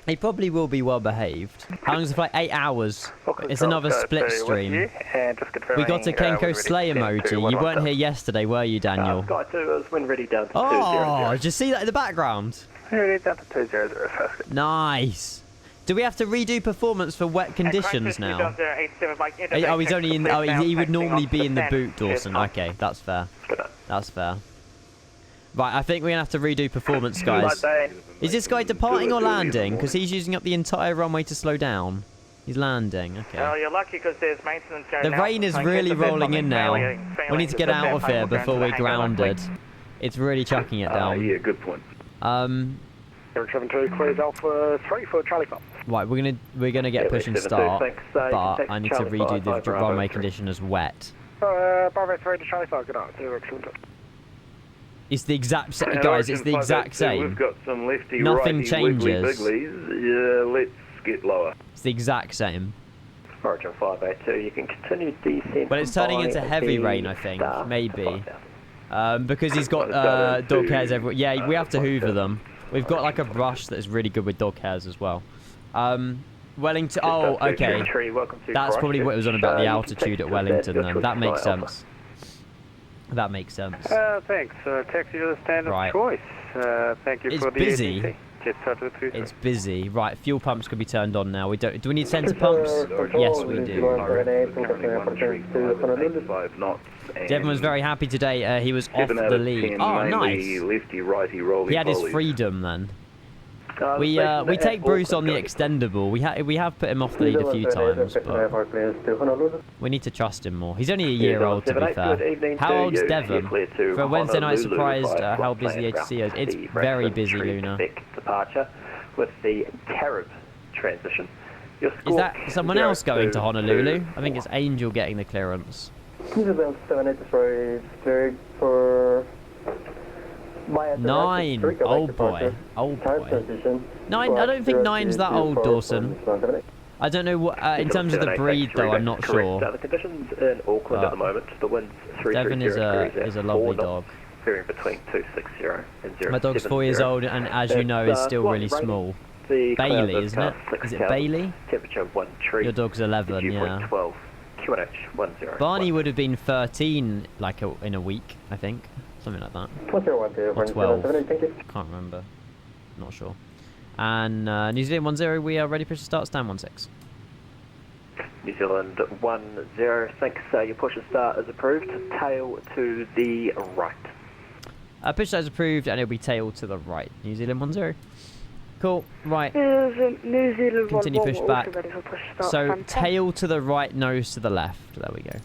He probably will be well behaved. How long is the flight? 8 hours. It's another split stream. We got a Kenko Slay emoji. You weren't here yesterday, were you, Daniel? Sky 2 is when ready down to 200. Oh, did you see that in the background? Ready down to 200. Nice. Do we have to redo performance for wet conditions now? Oh, he's only in... Oh, he would normally be in the boot, Dawson. Okay, that's fair. That's fair. Right, I think we're going to have to redo performance, guys. Is this guy departing or landing? Because he's using up the entire runway to slow down. He's landing, okay. Oh, you're lucky because there's maintenance going The rain is really rolling in now. We need to get out of here before we're grounded. It's really chucking it down. Yeah, good point. 772 clears Alpha 3 for Charlie Pop. Right, we're gonna get push and start, but I need to redo the runway condition as wet. Bravo 3 to Charlie 5, good night. 0 It's the exact same, guys. It's the exact same. We've got some lefty, Nothing righty, changes. Yeah, let's get lower. It's the exact same. Origin 582, you can continue descent. But it's turning into heavy rain, I think. Maybe. Because he's got dog hairs everywhere. Yeah, we have to hoover them. We've got like a brush that is really good with dog hairs as well. Wellington. Oh, okay. That's probably what it was on about the altitude at Wellington then. That makes sense. That makes sense. Thanks. Taxi to the standard choice. Thank you for the busy. ATC. It's busy. Right, fuel pumps can be turned on now. Do we need centre pumps? Yes, we do. Devon was very happy today. He was off the lead. Oh, nice. Lefty, righty, roly, he had his freedom then. We take Bruce on the extendable. We have put him off the lead a few times, but we need to trust him more. He's only a year old, to be fair. How old's Devon? For a Wednesday night surprise, how busy the ATC is. It's very busy, Luna. Departure with the Carib transition. Is that someone else going to Honolulu? I think it's Angel getting the clearance. Nine. Oh boy. Oh boy. 9. I don't think 9's that old, Dawson. I don't know what in terms of the breed though. I'm not sure. The conditions in Auckland at the moment. The wind's 330 is a lovely dog. Varying between 260 and 070. My dog's 4 years old and, as you know, is still really small. Bailey, isn't it? Is it Bailey? Temperature 1 tree. Your dog's 11, yeah. 12. QNH 10. Barney would have been 13 like in a week, I think. Something like that. Or 12. Can't remember. Not sure. And New Zealand 10, we are ready for start. Stand 16. New Zealand 10, thanks. Your push and start is approved. Tail to the right. Push start is approved and it'll be tail to the right. New Zealand 10. Cool. Right. New Zealand continue push back. So Fantastic. tail to the right, nose to the left. There we go.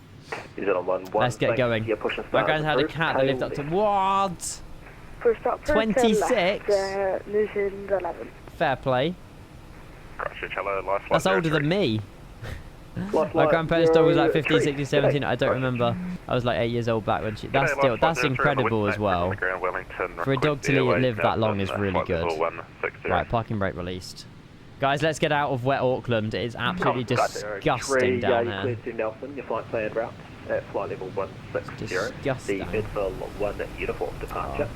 New Zealand 1, let's get going. My guys had a cat that lived up to what? 26? New Zealand 11. Fair play. That's older than me. My grandparents' dog was like 15, 16, 17. I don't remember. I was like 8 years old back when she. That's incredible as well. For a dog to live that long is really good. Right, parking brake released. Guys, let's get out of wet Auckland. It is absolutely disgusting down here. To Nelson, your flight planned route at flight level 160. Disgusting. The Midville 1 uniform departure.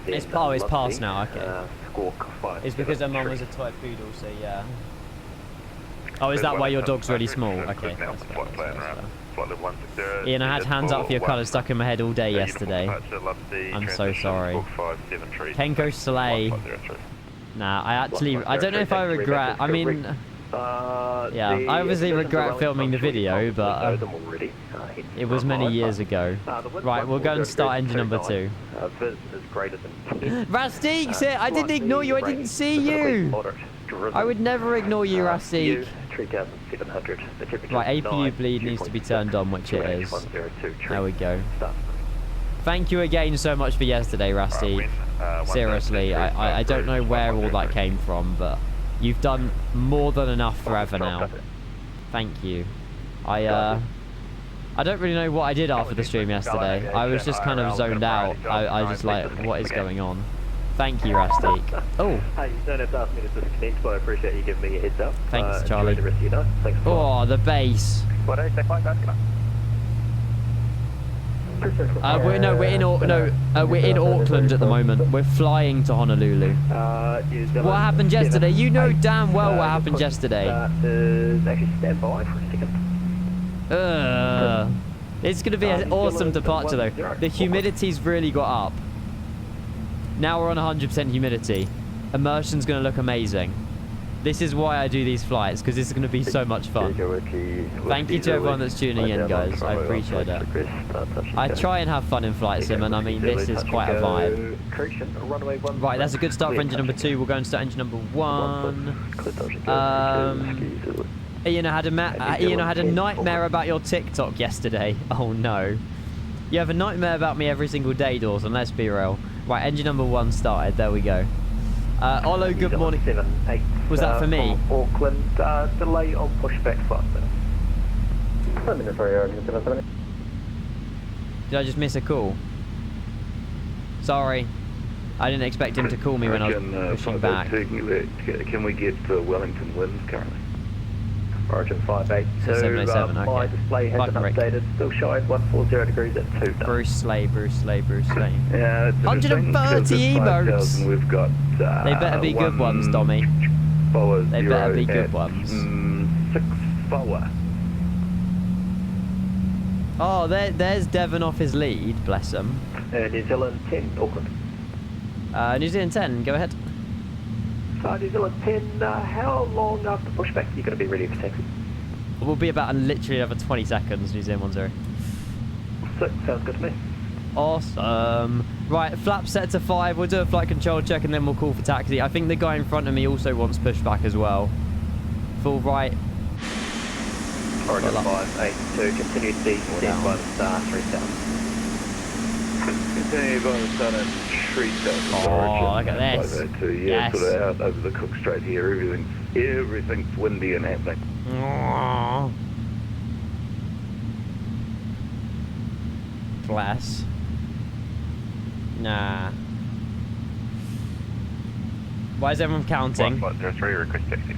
It's past now, okay. Squawk 5. It's because her mum was a toy poodle, so yeah. Oh, is that why your dog's really small? Okay. That's fair. Ian, I had hands up for your colours stuck in my head all day yesterday. I'm so sorry. Kenko Slay. Nah, I don't know if I regret. I mean, yeah, I obviously regret filming the video, but it was many years ago. Right, we'll go and start engine number 2. Rastik, I didn't ignore you. I didn't see you. I would never ignore you, Rastik. 3,700. Right, APU bleed needs to be turned on, which it is. There we go. Thank you again so much for yesterday, Rusty. Seriously, I don't know where all that came from, but you've done more than enough forever now. Thank you. I don't really know what I did after the stream yesterday. I was just kind of zoned out. I was just like, what is going on? Thank you, Rustic. Oh. Hey, you don't have to ask me to disconnect, but I appreciate you giving me a heads up. Thanks, Charlie. Enjoy the rest of your night. Thanks for oh, the base. We're in Auckland at the moment. We're flying to Honolulu. What happened yesterday? You know damn well what happened yesterday. Actually, stand by for a second. It's going to be an awesome departure though. The humidity's really got up. Now we're on 100% humidity. Immersion's going to look amazing. This is why I do these flights, because this is going to be so much fun. Thank you to everyone that's tuning in, guys. I appreciate it. I try and have fun in Flight Sim, and I mean, this is quite a vibe. Right, that's a good start for engine number 2. We'll go and start engine number 1. Ian, I had a nightmare about your TikTok yesterday. Oh, no. You have a nightmare about me every single day, Dawson. Let's be real. Right, engine number 1 started. There we go. Olo, good morning. Was that for me? Auckland, delay on pushback 5 minutes. Did I just miss a call? Sorry. I didn't expect him to call me when I was pushing back. Can we get Wellington winds currently? Origin 58. So 707, okay. My display hasn't updated. Still showing 140 degrees at 2. Bruce Slay. Yeah, 130 emotes! And we've got... they better be good ones, Dommy. They better be good ones. 64. Oh, there's Devon off his lead, bless him. New Zealand 10, Auckland. New Zealand 10, go ahead. New Zealand 10, how long after pushback are you going to be ready for taxi? We'll be about literally another 20 seconds, New Zealand 10. Sick, sounds good to me. Awesome. Right, flap set to 5. We'll do a flight control check and then we'll call for taxi. I think the guy in front of me also wants pushback as well. Full right. Origin 582, continue descent by the star 3000. Continue by the sun at 3000. Oh, look at this. Yeah, Yes. sort of out over the Cook Strait here. Everything's windy and happening. Aww. Bless. Nah. Why is everyone counting? 103, request taxi.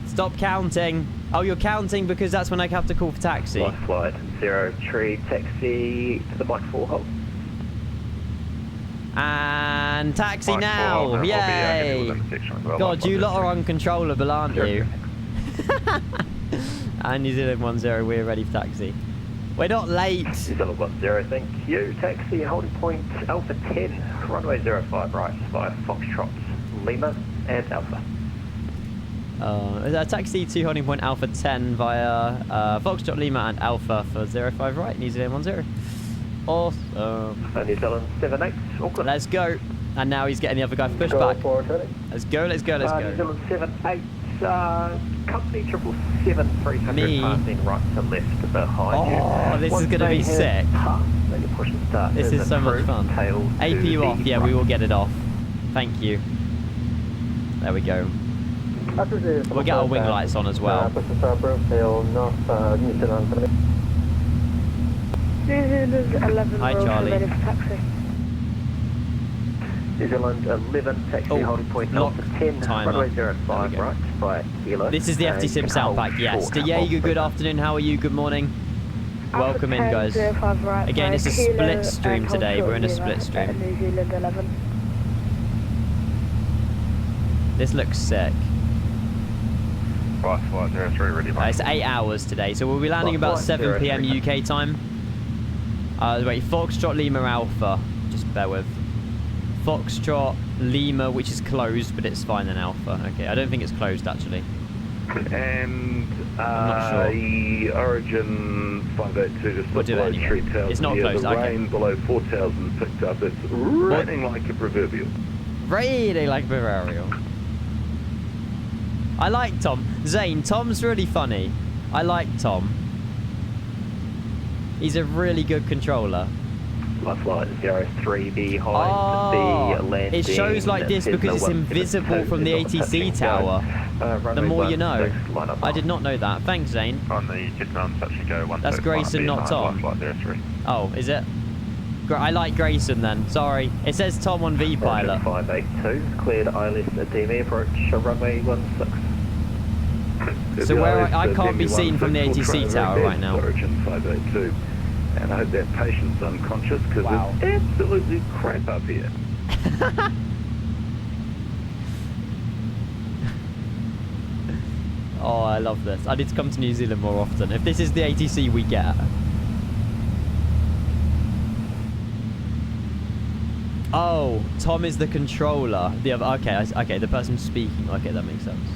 Stop counting. Oh, you're counting because that's when I have to call for taxi. Lost flight 03, taxi to the Mike 4 hold. And taxi now! Yay! God, you lot are uncontrollable, aren't you? And New Zealand 10, we're ready for taxi. We're not late! New Zealand 10, thank you. Taxi holding point Alpha 10, runway 05 right via Foxtrot, Lima and Alpha. Taxi to holding point Alpha 10 via Foxtrot, Lima and Alpha for 05 right, New Zealand 10. Awesome. New Zealand 78, Auckland. Let's go. And now he's getting the other guy for pushback. Let's go, let's go, let's go. New Zealand 78, company 777, 300 passing right to left behind you. Oh, this is going to be sick. This is so much fun. APU off, yeah, we will get it off. Thank you. There we go. We'll get our wing lights on as well. New Zealand 11, hi Charlie. ready for taxi. New Zealand 11, taxi holding point Alpha 10, runway 05 right by Kilo. This is the FT Sim sound pack, yes. Diego, good afternoon, how are you? Good morning. Welcome in, guys. Again, it's a split stream today. We're in a split stream. New Zealand 11. This looks sick. Flight 03, ready. It's 8 hours today, so we'll be landing about 7 PM UK time. Wait, Foxtrot Lima Alpha. Just bear with. Foxtrot Lima, which is closed, but it's fine in Alpha. Okay, I don't think it's closed actually. And I'm not sure. the Origin 582 just We'll do it below anyway. 3000. It's not closed, The okay. rain below 4000 picked up. It's raining like a proverbial. Raining like Bavario. I like Tom. Zane, Tom's really funny. I like Tom. He's a really good controller. Flight 03 behind the landing. It shows like this because it's invisible from the ATC tower. The more you know. I did not know that. Thanks, Zane. On the jet ground, touch and go. That's Grayson, not Tom. Flight 03. Oh, is it? I like Grayson then. Sorry. It says Tom on V pilot. 582, cleared ILS DME approach runway 16. So where I can't be seen from the ATC tower right now. Origin 582. And I hope that patient's unconscious because it's absolutely crap up here. Oh, I love this. I need to come to New Zealand more often. If this is the ATC we get. Oh, Tom is the controller. The other, okay, the person speaking. Okay, that makes sense.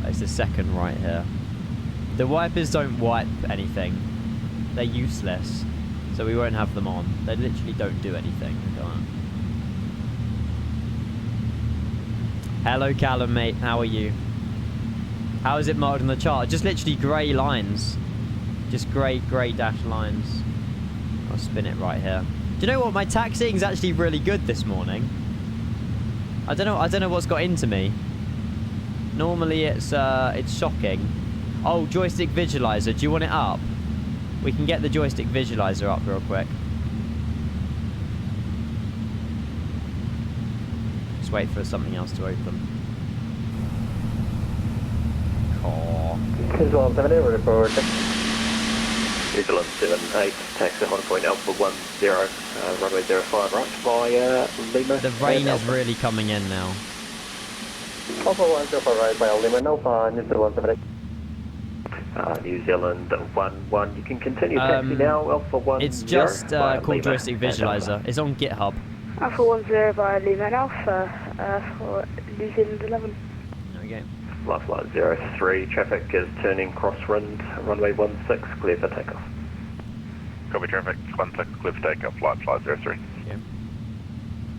It's the second right here. The wipers don't wipe anything. They're useless. So we won't have them on. They literally don't do anything. Look at that. Hello, Callum, mate. How are you? How is it marked on the chart? Just literally grey lines. Just grey dashed lines. I'll spin it right here. Do you know what? My taxiing is actually really good this morning. I don't know what's got into me. Normally it's shocking. Oh, joystick visualizer. Do you want it up? We can get the joystick visualizer up real quick. Just wait for something else to open. Oh. Visual 70, report. Visual 78, taxi Honda Point Alpha 10, runway 05 right via Lima. The rain is really coming in now. Alpha 105 right via Lima, Alpha, New Zealand 78. New Zealand 11, you can continue taxi now, Alpha 10. It's just called joystick visualizer. It's on GitHub. Alpha 10 via Lima and Alpha for New Zealand 11. There we go. Flight 03, traffic is turning crosswind, runway 16, clear for takeoff. Copy traffic, 16, clear for takeoff, flight 03. Yeah.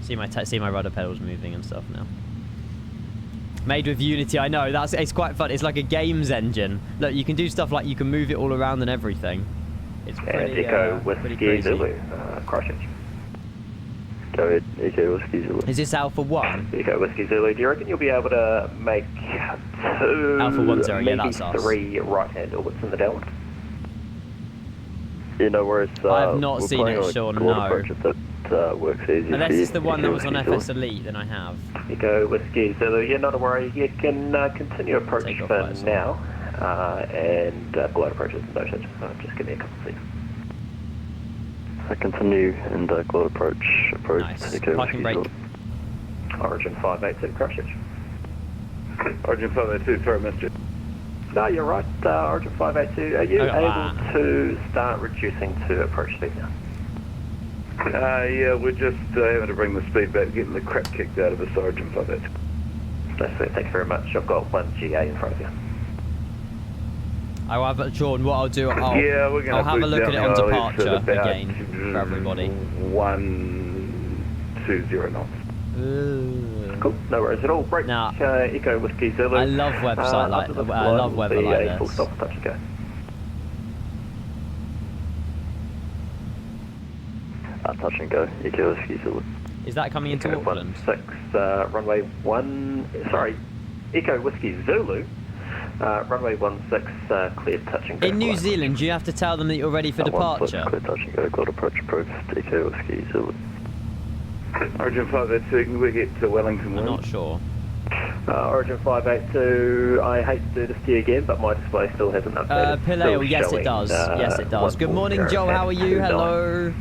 See my rudder pedals moving and stuff now. Made with Unity, I know. It's quite fun. It's like a games engine. Look, you can do stuff like you can move it all around and everything. It's pretty, Echo pretty Whiskey crazy. Zulu, crossing. Go ahead, Echo Whiskey Zulu. Is this Alpha 1? Echo Whiskey Zulu, do you reckon you'll be able to make 2, Alpha 10, yeah, maybe that's us. 3 right-hand orbits in the downwind? Yeah, no worries. I have not seen it, Sean, no. That works easy. Unless it's the one that was on FS Elite, then I have. Echo Whiskey Zulu, yeah, not to worry. You can continue approach for now, and glide approach is no such. Just give me a couple of seconds. I continue and glide approach. Nice. Parking brake. Origin 582, crash it. Origin 582, sorry, missed you. No, you're right, Origin 582. Are you able to start reducing to approach speed now? Yeah, we're just having to bring the speed back, getting the crap kicked out of us, Origin 582. That's it, thanks very much. I've got 1 GA in front of you. I will have Sean, what I'll do, I'll have a look at it on departure again for everybody. 120 knots. Cool, no worries at all. Break, Echo Whiskey Zulu. I love website like I love weather like this. Full stop, touch and go. Touch and go, Echo Whiskey Zulu. Is that coming into Auckland? 16, runway 1, sorry, Echo Whiskey Zulu. Runway 16, cleared touch and go. In New Zealand, you have to tell them that you're ready for departure. Clear touch and go, glide approach approved, Echo Whiskey Zulu. Origin 582, can we get to Wellington? I'm not sure. Origin 582, I hate to do this to you again, but my display still hasn't updated. Pileo, yes it does. Yes it does. Good morning, Joe. How are you? Hello.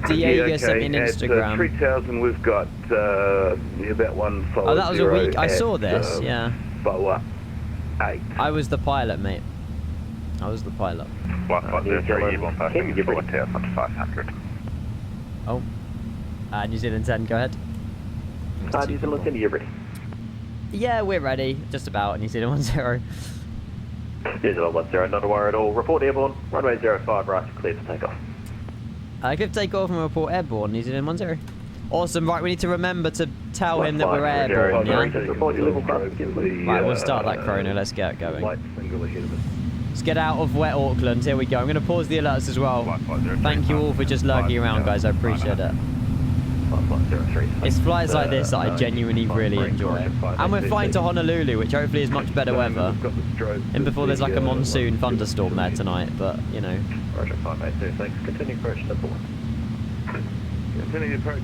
Diego sent me an Instagram. At 3,000, we've got about 1 follow. Oh, that was a week. I saw this. Yeah. Boa 8. I was the pilot, mate. I was the pilot. Flight 03, you want passing 4,500. Oh. New Zealand 10, go ahead. New Zealand 10, you're ready? Yeah, we're ready. Just about. New Zealand 10. New Zealand 10, not to worry at all. Report airborne. Runway 05 right, clear for takeoff. I could take off and report airborne. New Zealand 10. Awesome. Right, we need to remember to tell him that we're airborne, yeah? Right, we'll start that chrono. Let's get going. Let's get out of wet Auckland. Here we go. I'm going to pause the alerts as well. Thank you all for just lurking around, guys. I appreciate it. It's flights like this that I genuinely really enjoy. And we're flying to Honolulu, which hopefully is much better weather. And before there's like a monsoon thunderstorm there tonight, but, you know. Roger, 5826. Continue approach number 1. Continue approach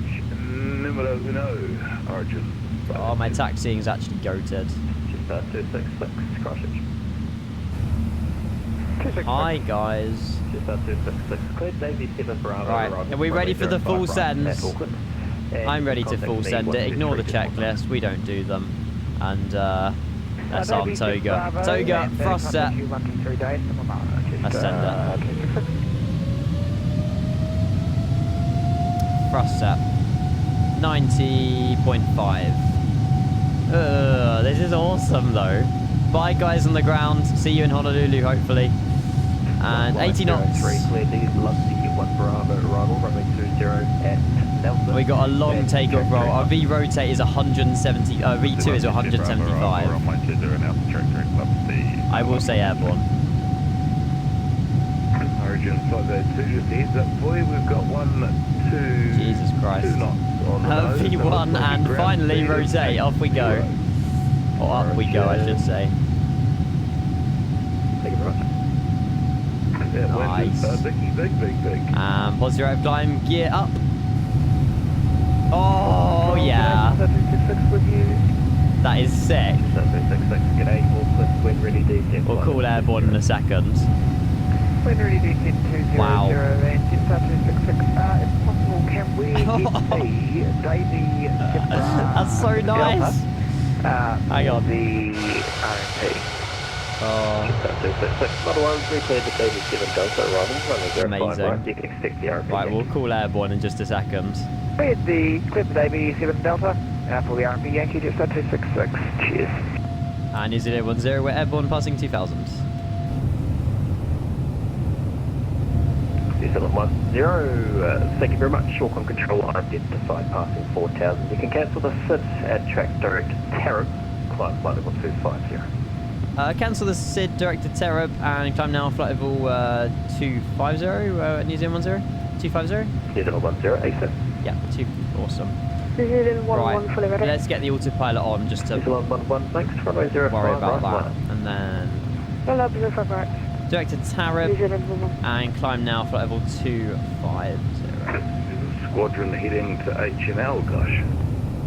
numero uno, Origin. Oh, my taxiing's actually goated. Just 266, crossage. Hi, guys. Just 266, cleared Navy 7 Bravo. Right, are we ready for the full sends? I'm ready to full send it. Ignore the checklist. We don't do them. And that's on Toga. Toga, thrust set. Let's send it. Thrust set. 90.5. This is awesome though. Bye guys on the ground. See you in Honolulu hopefully. And 80 knots. We got a long takeoff roll. Our V rotate is 170. V2 is 175. I will say airborne. Origin 502, just a heads up for you. We've got 1, 2. Jesus Christ. 2 knots on V1 and finally rotate. Off we go. Or up we go, I should say. Thank you very much. Nice. Big. Positive right climb, gear up. Oh, yeah. That is sick. We'll call airborne in a second. Wow. Can we get Davey That's so nice. Hang on. The RMP. Oh. Amazing. You can expect the RMP. Right, we'll call airborne in just a second. Clear the Davey 7 Delta for the RMP Yankee, just 266. Cheers. And New Zealand 10, we're airborne passing 2000. New Zealand 10, thank you very much. Auckland Control identified passing 4000. You can cancel the SID at track direct Tarab, climb flight level 250. Cancel the SID direct to Tarab and climb now flight level 250, New Zealand 10? 250? New Zealand 10, ASUS. Yeah, awesome. New Zealand 11 Right, fully ready. let's get the autopilot on just to New Zealand 11, thanks, runway 05, worry about right, that. And then Hello, 05 right. direct to New Tarab Zealand 11. and climb now flight level 250. Squadron heading to PHNL, gosh.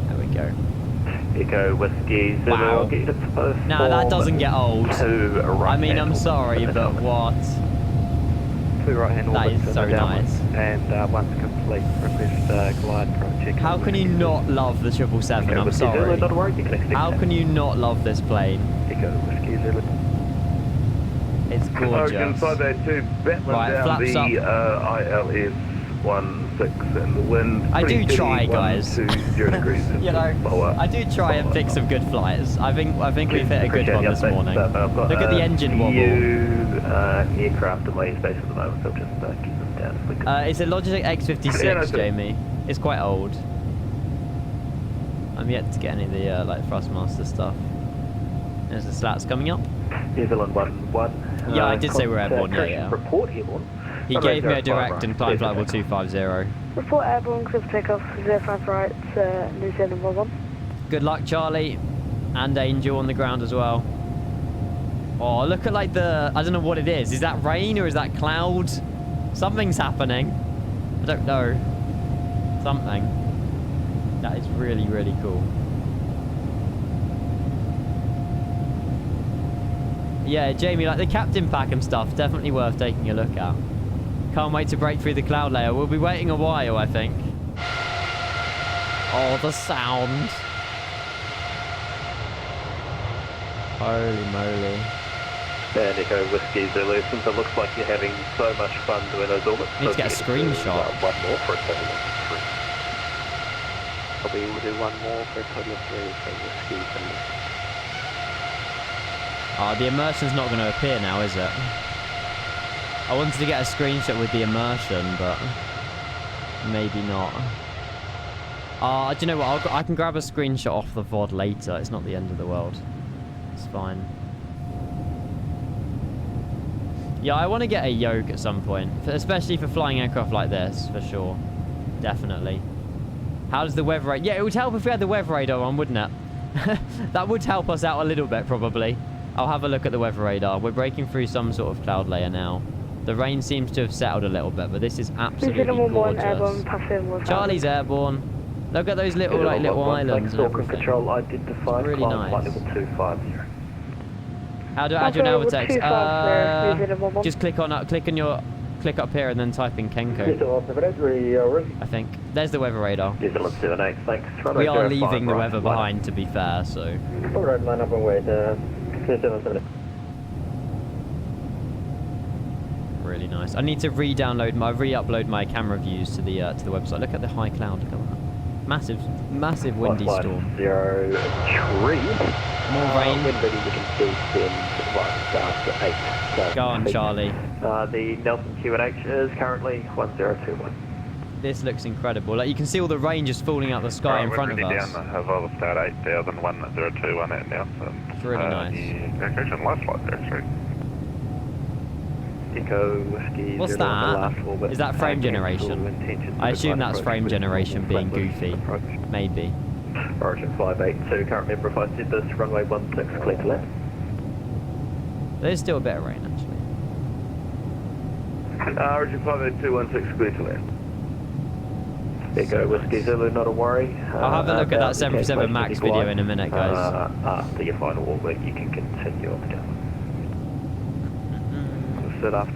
There we go. Echo Whiskey 0, Wow. I'll get you to post. No, that doesn't get old. I mean, I'm sorry, but what? 2 right-hand That orbits is so nice. and once complete, request glide from check. How can you not love the 777? Echo I'm Whiskey 0, sorry. not worry, you can expect How that. can you not love this plane? Echo Whiskey 0. It's Origin gorgeous. 502, battling Right, down flaps the up. ILS 16 and the wind. I do pretty steady, try, guys. 1 to 0 degrees. You know, I do try and pick some good flights. I think we've hit a good one this morning. Look at the engine wobble. Aircraft in my airspace at the moment, so just keep them down as we can. It's a Logitech X56, Jamie. It's quite old. I'm yet to get any of the like Thrustmaster stuff. There's the slats coming up. New Zealand 11. Yeah, I did say we're airborne. Yeah. Report airborne. He gave me a direct and climb flight level 250. Report airborne, clear for takeoff, 05 right, New Zealand 11. Good luck, Charlie. And Angel on the ground as well. Oh, look at like the... I don't know what it is. Is that rain or is that cloud? Something's happening. I don't know. Something. That is really, really cool. Yeah, Jamie, like the captain pack and stuff, definitely worth taking a look at. Can't wait to break through the cloud layer. We'll be waiting a while, I think. Oh, the sound. Holy moly. And Echo Whiskey Zulu, since it looks like you're having so much fun doing those orbits. Need to get a screenshot. One more for a total of 3. Probably will do 1 more for a total of 3 for Whiskey. The immersion's not going to appear now, is it? I wanted to get a screenshot with the immersion, but maybe not. Do you know what? I can grab a screenshot off the VOD later. It's not the end of the world. It's fine. Yeah, I want to get a yoke at some point, especially for flying aircraft like this, for sure. Definitely. How does the weather radar... Yeah, it would help if we had the weather radar on, wouldn't it? That would help us out a little bit, probably. I'll have a look at the weather radar. We're breaking through some sort of cloud layer now. The rain seems to have settled a little bit, but this is absolutely gorgeous. Charlie's airborne. Look at those little, little islands and everything. Control identified. It's really nice. Level 250. How do I add your Navaltex? Just click up here and then type in Kenko. I think. There's the weather radar. We are leaving the weather behind, to be fair, so. Alright, line up and wait. Really nice. I need to re-upload my camera views to the website. Look at the high cloud. Look at that. Massive windy storm. 03. More rain. Wind ready, we can see in after 8. So go on, Charlie. The Nelson QNH is currently 1021. This looks incredible. Like, you can see all the rain just falling out the sky in front of us. Down, have all the start 8001 at Nelson. It's really nice. Occasion life flight there, actually. Echo Whiskey. What's that? Is that frame generation? I assume that's frame generation being goofy. Maybe. Origin 582, can't remember if I said this, runway 16, clear to land. There's still a bit of rain, actually. Origin 582, 16, clear to land. Echo Whiskey Zulu, not a worry. I'll have a look at that 737 MAX video in a minute, guys. After your final orbit, you can continue on down.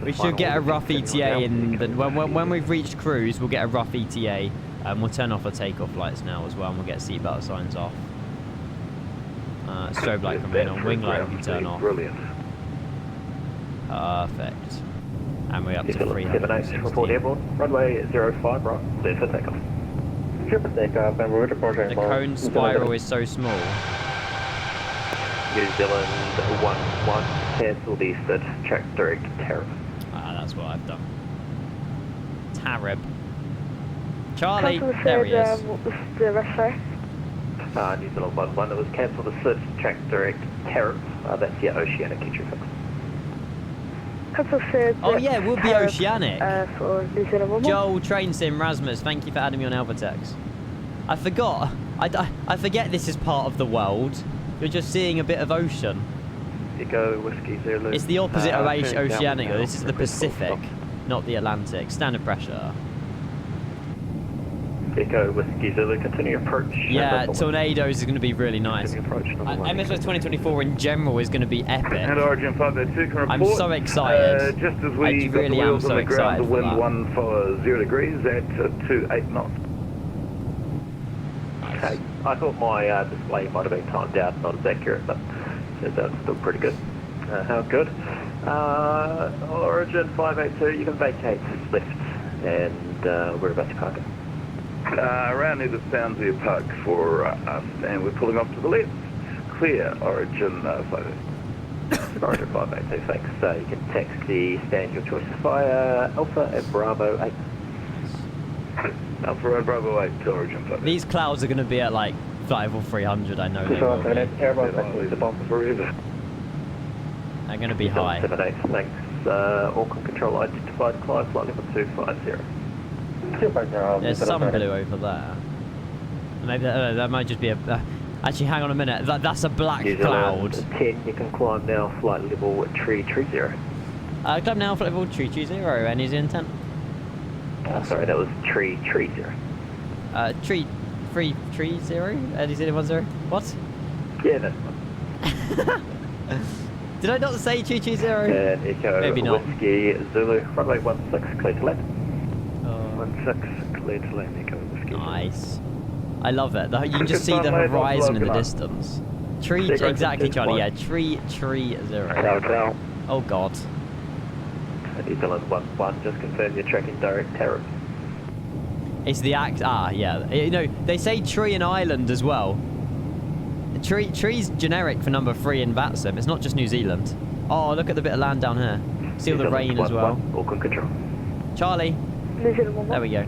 We should get a rough ETA when we've reached cruise. We'll get a rough ETA. We'll turn off the takeoff lights now as well, and we'll get seatbelt signs off. Strobe light remain on. Wing light will turn off. Brilliant. Perfect. And we're up to 360. Report airborne. Runway 05, right? Clear for takeoff. Clear for takeoff, and we're reporting. The cone spiral is so small. New Zealand 11, cancel the third track direct Tarib. That's what I've done. Tarib. Charlie, there he is. What was the rest, sorry? New Zealand 11, it was cancel the third track direct Tarib. That's your Oceanic entry fix. Oh yeah, it would be Oceanic. For New Zealand 11. Joel, Train Sim, Rasmus, thank you for adding me on Alvatex. I forgot. I forget this is part of the world. You're just seeing a bit of ocean. Echo Whiskey Zulu. It's the opposite of Oceanic. This is the Pacific, not the Atlantic. Standard pressure. Echo Whiskey Zulu, continue approach. Yeah, tornadoes is going to be really nice. MSO 2024 in general is going to2 epic. And Origin 582 can report. I'm so excited. Just as we got really the wheels am so on the ground, the excited wind 10 degrees at 28 knots. Okay. I thought my display might have been timed out, not as accurate, but that's still pretty good. How good? Origin 582, you can vacate left, and we're about to park it. Around near the Soundsview Park for us, and we're pulling off to the left. Clear, Origin 582. Origin 582, thanks. You can taxi, stand your choices via Alpha and Bravo 8. Alpha and Bravo 8 to Origin 582. These clouds are going to be at like flight level 300, I know they will be. They're going to be high. 78, thanks. Auckland Control identified, climb flight level 250. There's some blue over there. Maybe that might just be a... actually, hang on a minute. That's a black cloud. 10, you can climb now, flight level 330. Climb now, flight level 330, and he's in 10. Sorry, that was 330. 330? Did you say 10? What? Yeah, that's one. Did I not say 330? And Echo Maybe not. Whiskey Zulu, runway 16, clear to land. 16, clear to land, Echo Whiskey. Nice. I love it. You can just see the horizon in the distance. Exactly, Charlie. Yeah, 330. Oh God. New Zealand 11, just confirm you're tracking direct Tarib. It's the yeah. You know, they say tree and island as well. Tree's generic for number 3 in VATSIM. It's not just New Zealand. Oh, look at the bit of land down here. See all the rain as well. Auckland Control. Charlie. There we go.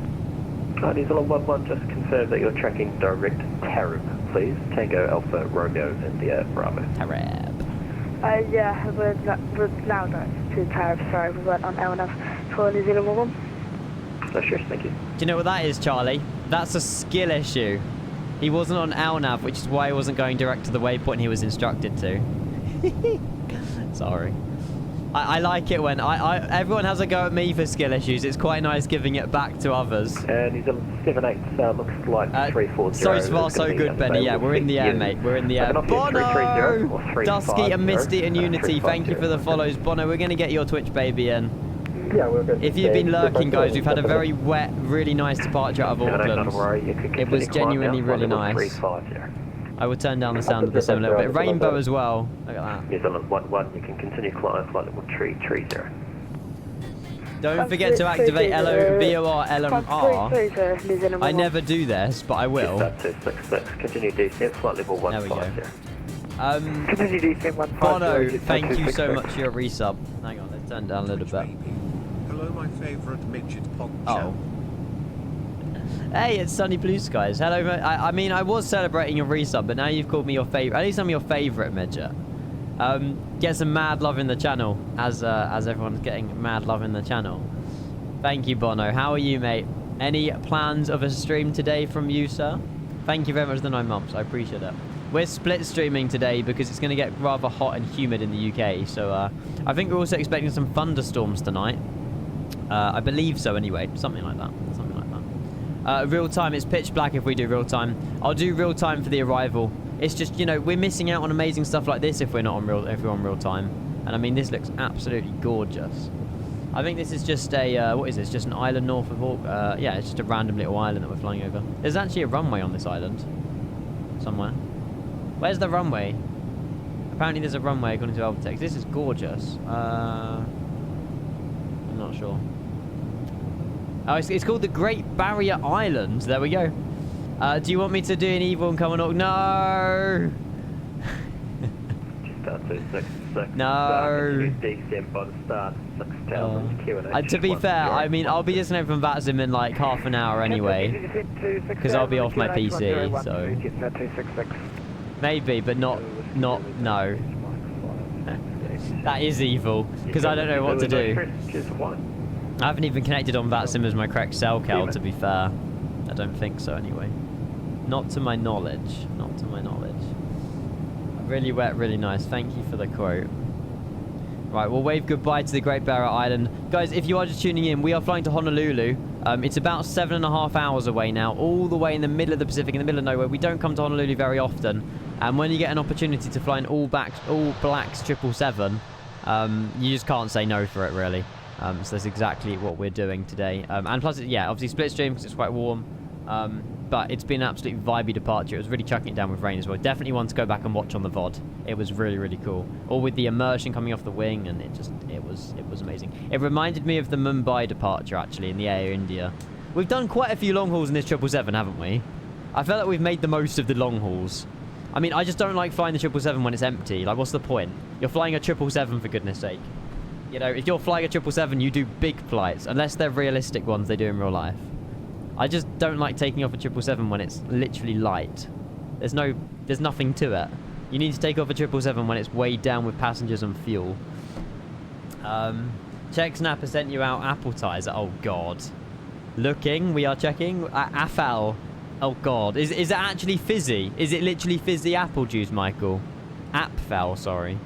New Zealand 1-1, just confirm that you're tracking direct Tarab, please. Tango Alpha Romeo India Bravo. Tarab. Yeah, we're now going to Tarab, sorry, we weren't on LNF for New Zealand 1-1. No, sure, thank you. Do you know what that is, Charlie? That's a skill issue. He wasn't on LNAV, which is why he wasn't going direct to the waypoint he was instructed to. Sorry. I like it when everyone has a go at me for skill issues. It's quite nice giving it back to others. New Zealand 78 looks like 340. So far, so good, Benny. Yeah, we're in the air, mate. We're in the air. Bono! Dusky and Misty and Unity, thank you for the follows. Bono, we're going to get your Twitch baby in. Yeah, we're good. If you've been lurking, guys, we've had a very wet, really nice departure out of Auckland. It was genuinely really nice. I will turn down the sound of the sim a little bit. Rainbow as well. Look at that. New Zealand 1-1, you can continue climb flight level 330. Don't forget to activate VOR LMR. I never do this, but I will. 266, continue descent, flight level 150. There we go. Continue descent 150. Bono, thank you so much for your resub. Hang on, let's turn down a little bit. Hello, my favourite midget pop. Oh. Hey, it's sunny blue skies. Hello, I mean, I was celebrating your resub, but now you've called me your favourite. At least I'm your favourite midget. Get some mad love in the channel, as everyone's getting mad love in the channel. Thank you, Bono. How are you, mate? Any plans of a stream today from you, sir? Thank you very much for the 9 months. I appreciate it. We're split streaming today because it's going to get rather hot and humid in the UK. So I think we're also expecting some thunderstorms tonight. I believe so anyway. Something like that. Something like that. Real time, it's pitch black if we do real time. I'll do real time for the arrival. It's just, you know, we're missing out on amazing stuff like this if we're not on real time. And I mean, this looks absolutely gorgeous. I think this is just a, what is this? Just an island north of Auckland? Yeah, it's just a random little island that we're flying over. There's actually a runway on this island. Somewhere. Where's the runway? Apparently there's a runway according to Alphatex. This is gorgeous. I'm not sure. Oh, it's called the Great Barrier Island. There we go. Do you want me to do an evil and come on? No! No. To be fair, I mean, I'll be disconnected from VATSIM in like half an hour anyway. Because I'll be off my PC, so... Maybe, but not, no. That is evil, because I don't know what to do. I haven't even connected on VATSIM as my correct cell cal, to be fair. I don't think so, anyway. Not to my knowledge. Not to my knowledge. Really wet, really nice. Thank you for the quote. Right, we'll wave goodbye to the Great Barrier Island. Guys, if you are just tuning in, we are flying to Honolulu. It's about 7.5 hours away now, all the way in the middle of the Pacific, in the middle of nowhere. We don't come to Honolulu very often. And when you get an opportunity to fly an all blacks 777, you just can't say no for it, really. So that's exactly what we're doing today. And plus, yeah, obviously split stream because it's quite warm. But it's been an absolutely vibey departure. It was really chucking it down with rain as well. Definitely want to go back and watch on the VOD. It was really, really cool. All with the immersion coming off the wing, and it was amazing. It reminded me of the Mumbai departure, actually, in the Air India. We've done quite a few long hauls in this 777, haven't we? I feel like we've made the most of the long hauls. I mean, I just don't like flying the 777 when it's empty. Like, what's the point? You're flying a 777 for goodness sake. You know, if you're flying a 777, you do big flights. Unless they're realistic ones they do in real life. I just don't like taking off a 777 when it's literally light. There's nothing to it. You need to take off a 777 when it's weighed down with passengers and fuel. Check Snapper sent you out appetizer. Oh, God. Looking, we are checking. Afal. Oh, God. Is it actually fizzy? Is it literally fizzy apple juice, Michael? Apfel, sorry.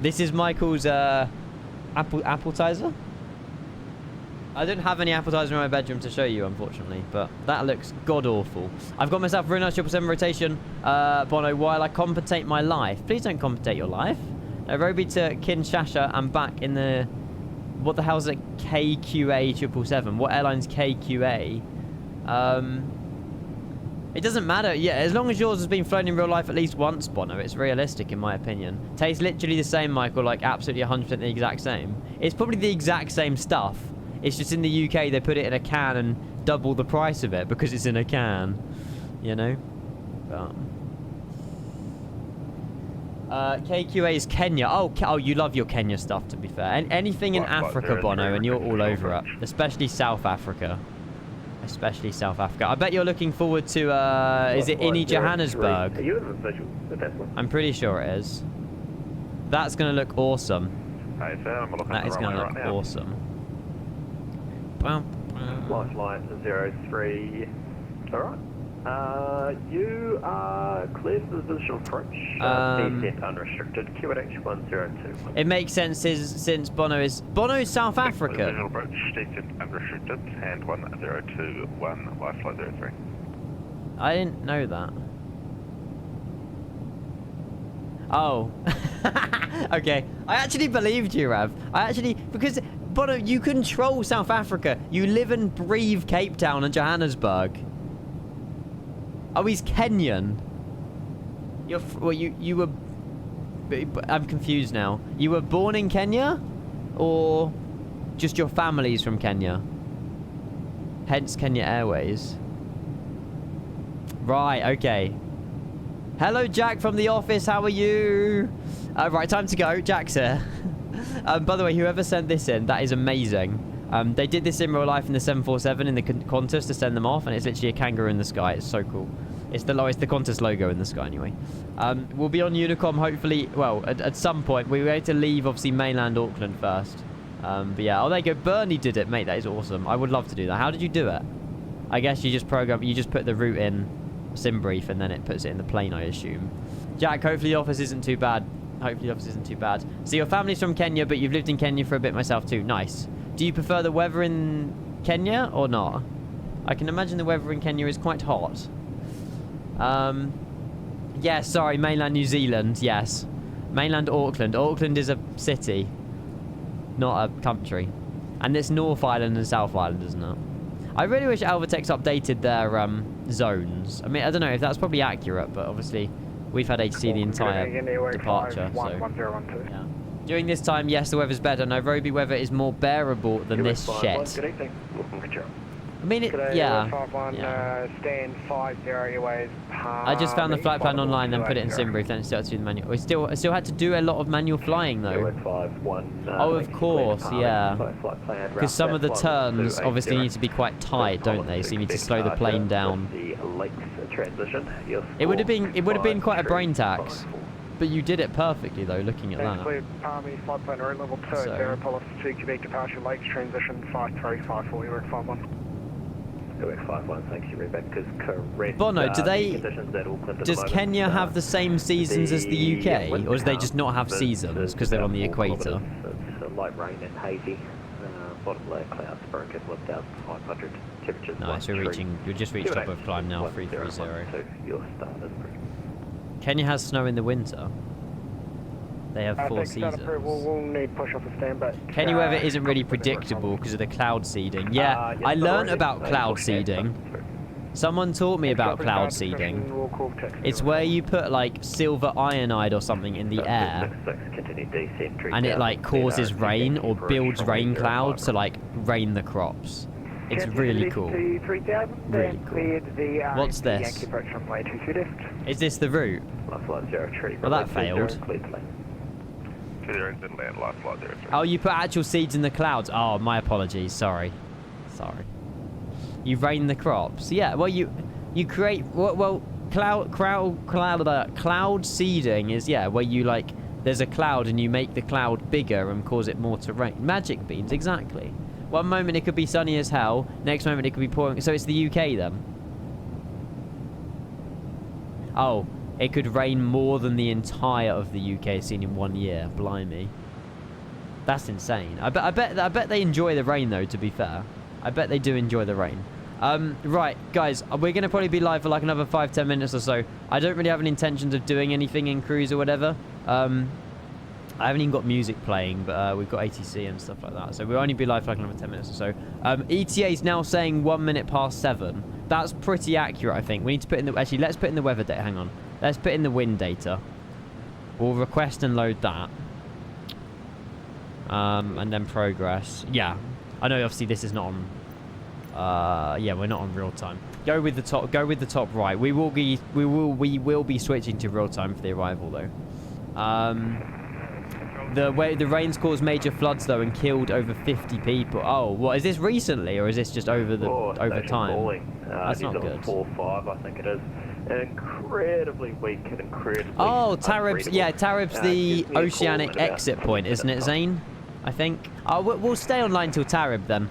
This is Michael's appetizer? I don't have any appetizer in my bedroom to show you, unfortunately, but that looks god-awful. I've got myself a really nice 777 rotation, Bono, while I compensate my life. Please don't compensate your life. Roby to Kinshasa and back in the... What the hell is it? KQA 777. What airline's KQA? It doesn't matter. Yeah, as long as yours has been flown in real life at least once, Bono, it's realistic in my opinion. Tastes literally the same, Michael, like absolutely 100% the exact same. It's probably the exact same stuff. It's just in the UK they put it in a can and double the price of it because it's in a can, you know. But KQA is Kenya. Oh, you love your Kenya stuff. To be fair, anything in Africa, Bono, and you're all over it. Especially South Africa. Especially South Africa. I bet you're looking forward to, is it Inni Johannesburg? Are you in the visual with that one? I'm pretty sure it is. That's going to look awesome. Hey, sir, I'm looking That is going to look awesome. Flight 03. Alright. You are clear for the visual approach. Descent unrestricted. QNH 102. It makes sense since Bono is South Africa. Visual approach, descent unrestricted, and 1021, life flight 03. I didn't know that. Oh. Okay. I actually believed you, Rav. Because, Bono, you control South Africa. You live and breathe Cape Town and Johannesburg. Oh, he's Kenyan. You were... I'm confused now. You were born in Kenya? Or just your family's from Kenya? Hence Kenya Airways. Right, okay. Hello, Jack from the office. How are you? Right, time to go. Jack's here. By the way, whoever sent this in, that is amazing. They did this in real life in the 747 in the Qantas to send them off, and it's literally a kangaroo in the sky. It's so cool. It's the Qantas logo in the sky anyway. We'll be on Unicom hopefully, well, at some point. We had to leave, obviously, mainland Auckland first. But yeah, oh, there you go. Bernie did it, mate. That is awesome. I would love to do that. How did you do it? I guess you just put the route in SimBrief, and then it puts it in the plane, I assume. Jack, hopefully the office isn't too bad. So your family's from Kenya, but you've lived in Kenya for a bit myself too. Nice. Do you prefer the weather in Kenya or not? I can imagine the weather in Kenya is quite hot. Yeah, sorry, mainland New Zealand, yes. Mainland Auckland. Auckland is a city, not a country. And it's North Island and South Island, isn't it? I really wish Alvatex updated their zones. I mean, I don't know if that's probably accurate, but obviously we've had HC the entire departure, so... Yeah. During this time, yes, the weather's better. Nairobi weather is more bearable than this shit. I mean, yeah. Stand 50 airways. I just found the flight plan online, then put it in SimBrief, then still had to do the manual. I still had to do a lot of manual flying though. Oh, of course, yeah. Because some of the turns obviously need to be quite tight, don't they? So you need to slow the plane down. It would have been quite a brain tax. But you did it perfectly though, looking at that. Army flight plan route level 2, Zero Police 2 Quebec departure Lakes transition 5354, you're at 51. Thanks, you back because correct. Bono, does Kenya have the same seasons as the UK, or do they just not have seasons because they're on the equator? It's light rain and hazy. Bottom layer clouds, broken, lift out 500 temperatures. Nice, we just reached top of climb now, 330. Your start is Kenya has snow in the winter. They have 4 seasons. We'll need push off the stand, but Kenya weather isn't really predictable because of the cloud seeding. Yeah, I learned about cloud seeding. Someone taught me about cloud seeding. It's where you put like silver cyanide or something in the air, and it like causes rain or builds rain clouds to like rain the crops. It's really cool. Really cool. What's this? Is this the route? Well, that failed. Oh, you put actual seeds in the clouds. Oh, my apologies. Sorry. You rain the crops. Yeah. Well, you create. Well, cloud seeding is where you like. There's a cloud and you make the cloud bigger and cause it more to rain. Magic beans, exactly. One moment it could be sunny as hell, next moment it could be pouring. So it's the UK then. Oh, it could rain more than the entire of the UK seen in 1 year. Blimey, that's insane. I bet they enjoy the rain though. To be fair, I bet they do enjoy the rain. Right, guys, we're gonna probably be live for like another 5-10 minutes or so. I don't really have any intentions of doing anything in cruise or whatever. I haven't even got music playing, but we've got ATC and stuff like that. So we'll only be live for like another 10 minutes or so. ETA is now saying 1 minute past 7. That's pretty accurate, I think. We need to put in the... Actually, let's put in the weather data. Hang on. Let's put in the wind data. We'll request and load that. And then progress. Yeah. I know, obviously, this is not on... yeah, we're not on real time. Go with the top right. We will be switching to real time for the arrival, though. The rains caused major floods though and killed over 50 people. Oh, what is this recently or is this just over time? That's not good. 4-5, I think it is. Incredibly weak and incredibly. Oh, Tarib's the oceanic exit point, isn't it, Zane? I think. Oh, we'll stay online till Tarib then.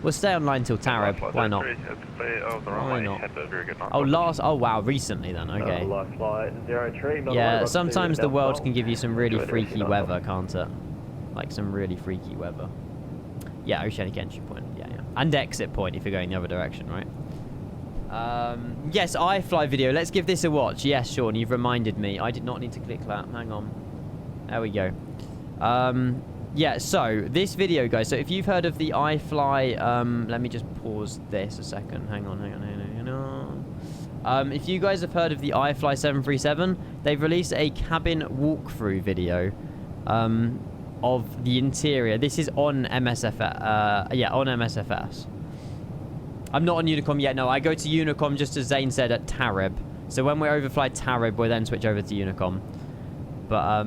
We'll stay online till Tarib. Why not? Why not? Oh, wow, recently then. Okay. Yeah, sometimes the world can give you some really freaky weather, can't it? Like some really freaky weather. Yeah, oceanic entry point. Yeah. And exit point if you're going the other direction, right? Yes, iFly video. Let's give this a watch. Yes, Sean, you've reminded me. I did not need to click that. Hang on. There we go. Yeah, so this video, guys. So if you've heard of the iFly, let me just pause this a second. Hang on. If you guys have heard of the iFly 737, they've released a cabin walkthrough video of the interior. This is on MSFS. Yeah, on MSFS. I'm not on Unicom yet. No, I go to Unicom just as Zane said at Tarib. So when we overfly Tarib, we'll then switch over to Unicom. But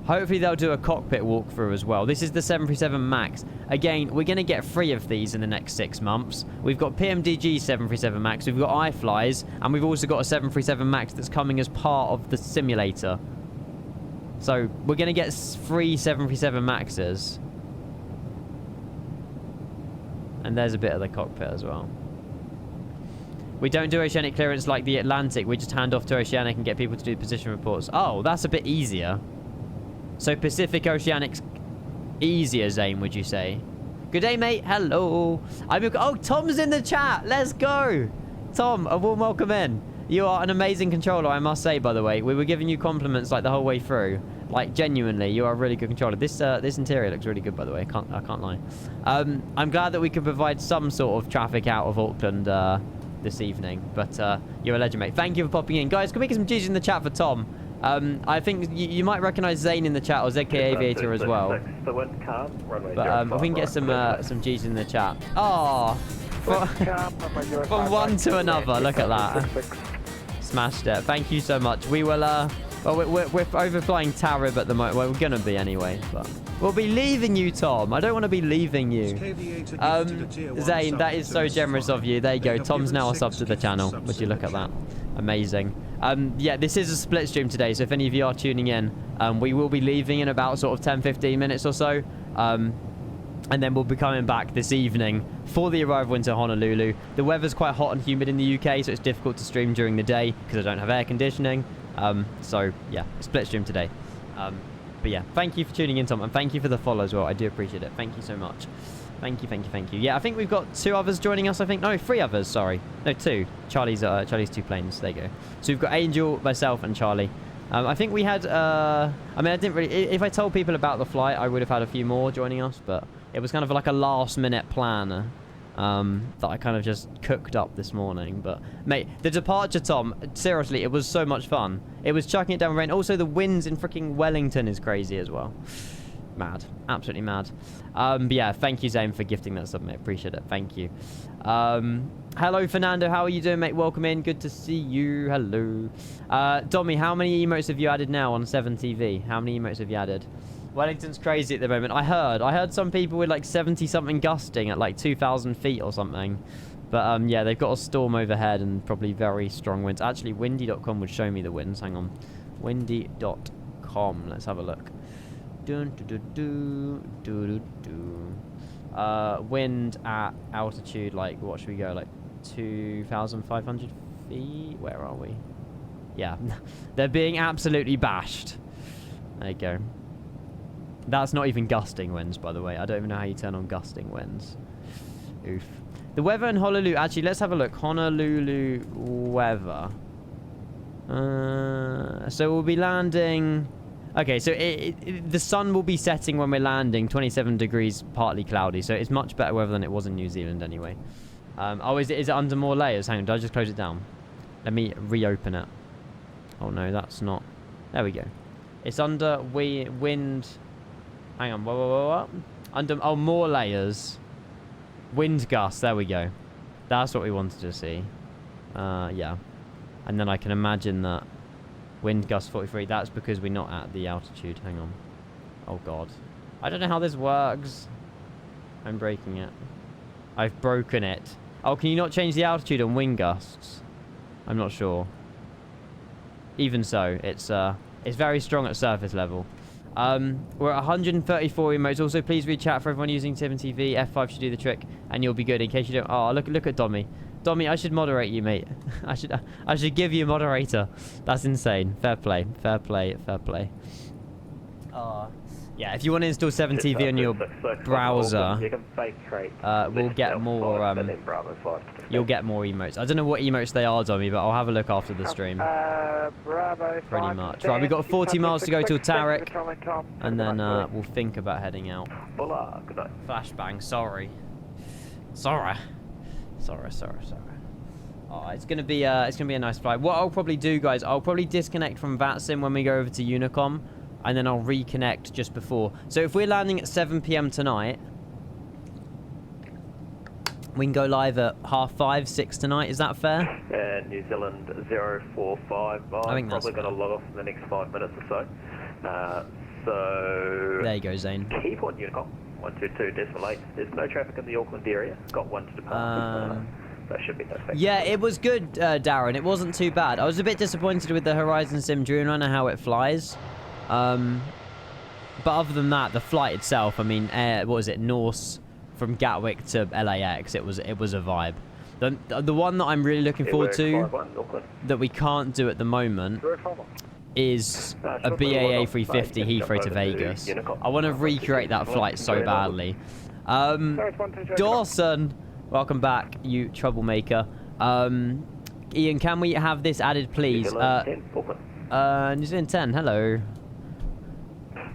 hopefully they'll do a cockpit walkthrough as well. This is the 737 MAX. Again, we're going to get 3 of these in the next 6 months. We've got PMDG 737 MAX, we've got iFlies, and we've also got a 737 MAX that's coming as part of the simulator. So we're going to get 3 737 MAXes. And there's a bit of the cockpit as well. We don't do oceanic clearance like the Atlantic. We just hand off to Oceanic and get people to do position reports. Oh, that's a bit easier. So Pacific Oceanic's easier, Zane, would you say? Good day, mate. Hello. Oh, Tom's in the chat. Let's go. Tom, a warm welcome in. You are an amazing controller, I must say, by the way. We were giving you compliments like the whole way through. Like, genuinely, you are a really good controller. This interior looks really good, by the way. I can't lie. I'm glad that we could provide some sort of traffic out of Auckland this evening. But you're a legend, mate. Thank you for popping in. Guys, can we get some G's in the chat for Tom? I think you might recognize Zane in the chat or ZK Aviator as well. But if we can get some G's in the chat. Oh, from one to another. Look at that. Smashed it. Thank you so much. We will well, we're overflying Tarib at the moment. Well, we're gonna be anyway, but we'll be leaving you, Tom. I don't want to be leaving you. Zane, that is so generous of you. There you go. Tom's now a sub to the channel. Would you look at that? Amazing. Yeah, this is a split stream today, so if any of you are tuning in, we will be leaving in about sort of 10-15 minutes or so. And then we'll be coming back this evening for the arrival into Honolulu. The weather's quite hot and humid in the UK, so it's difficult to stream during the day because I don't have air conditioning. So, yeah, split stream today. But yeah, thank you for tuning in, Tom, and thank you for the follow as well. I do appreciate it. Thank you so much. Thank you, thank you, thank you. Yeah, I think we've got 2 others joining us, I think. No, 3 others, sorry. No, 2. Charlie's 2 planes. There you go. So we've got Angel, myself, and Charlie. I think we had... I mean, I didn't really... If I told people about the flight, I would have had a few more joining us, but it was kind of like a last-minute plan that I kind of just cooked up this morning. But, mate, the departure, Tom, seriously, it was so much fun. It was chucking it down rain. Also, the winds in freaking Wellington is crazy as well. Mad. Absolutely mad. But yeah, thank you, Zane, for gifting that sub, mate. Appreciate it. Thank you. Hello, Fernando. How are you doing, mate? Welcome in. Good to see you. Hello. Dommy, how many emotes have you added now on 7TV? How many emotes have you added? Wellington's crazy at the moment. I heard some people with like 70-something gusting at like 2,000 feet or something. But yeah, they've got a storm overhead and probably very strong winds. Actually, windy.com would show me the winds. Hang on. Windy.com. Let's have a look. Wind at altitude, like, what should we go? Like 2,500 feet? Where are we? Yeah. They're being absolutely bashed. There you go. That's not even gusting winds, by the way. I don't even know how you turn on gusting winds. Oof. The weather in Honolulu... Actually, let's have a look. Honolulu weather. So we'll be landing... Okay, so the sun will be setting when we're landing. 27 degrees, partly cloudy. So it's much better weather than it was in New Zealand anyway. Oh, is it under more layers? Hang on, did I just close it down? Let me reopen it. Oh, no, that's not... There we go. It's under wind... Hang on, what? Under, oh, more layers. Wind gusts, there we go. That's what we wanted to see. Yeah. And then I can imagine that wind gust 43. That's because we're not at the altitude. Hang on. Oh, God. I don't know how this works. I'm breaking it. I've broken it. Oh, can you not change the altitude on wind gusts? I'm not sure. Even so, it's very strong at surface level. We're at 134 emotes. Also, please read chat for everyone using Tim and TV. F5 should do the trick, and you'll be good. In case you don't... Oh, look at Dommy. Dommy, I should moderate you, mate. I should give you a moderator. That's insane. Fair play. Fair play. Fair play. Yeah, if you want to install 7TV on your browser, we'll get more, you'll get more emotes. I don't know what emotes they are, Dommy, but I'll have a look after the stream. Pretty much. Right, we've got 40 miles to go till Tarek, and then we'll think about heading out. Flashbang, sorry. Sorry. Oh, it's gonna be a nice flight. What I'll probably do, guys, I'll probably disconnect from VATSIM when we go over to Unicom, and then I'll reconnect just before. So if we're landing at 7 p.m. tonight, we can go live at 5:30, 6 tonight. Is that fair? New Zealand 045. I think that's probably going to log off in the next 5 minutes or so. So there you go, Zane. Keep on Unicom 122.8. There's no traffic in the Auckland area. Got one to depart. That should be no effect. Yeah, it was good, Darren. It wasn't too bad. I was a bit disappointed with the Horizon Sim Dreamliner, how it flies. But other than that, the flight itself, I mean, what was it, Norse from Gatwick to LAX, it was a vibe. The one that I'm really looking forward to, that we can't do at the moment, is a BAA 350 Heathrow to Vegas. I want to recreate that flight so badly. Dawson, welcome back, you troublemaker. Ian, can we have this added, please? New Zealand 10, hello.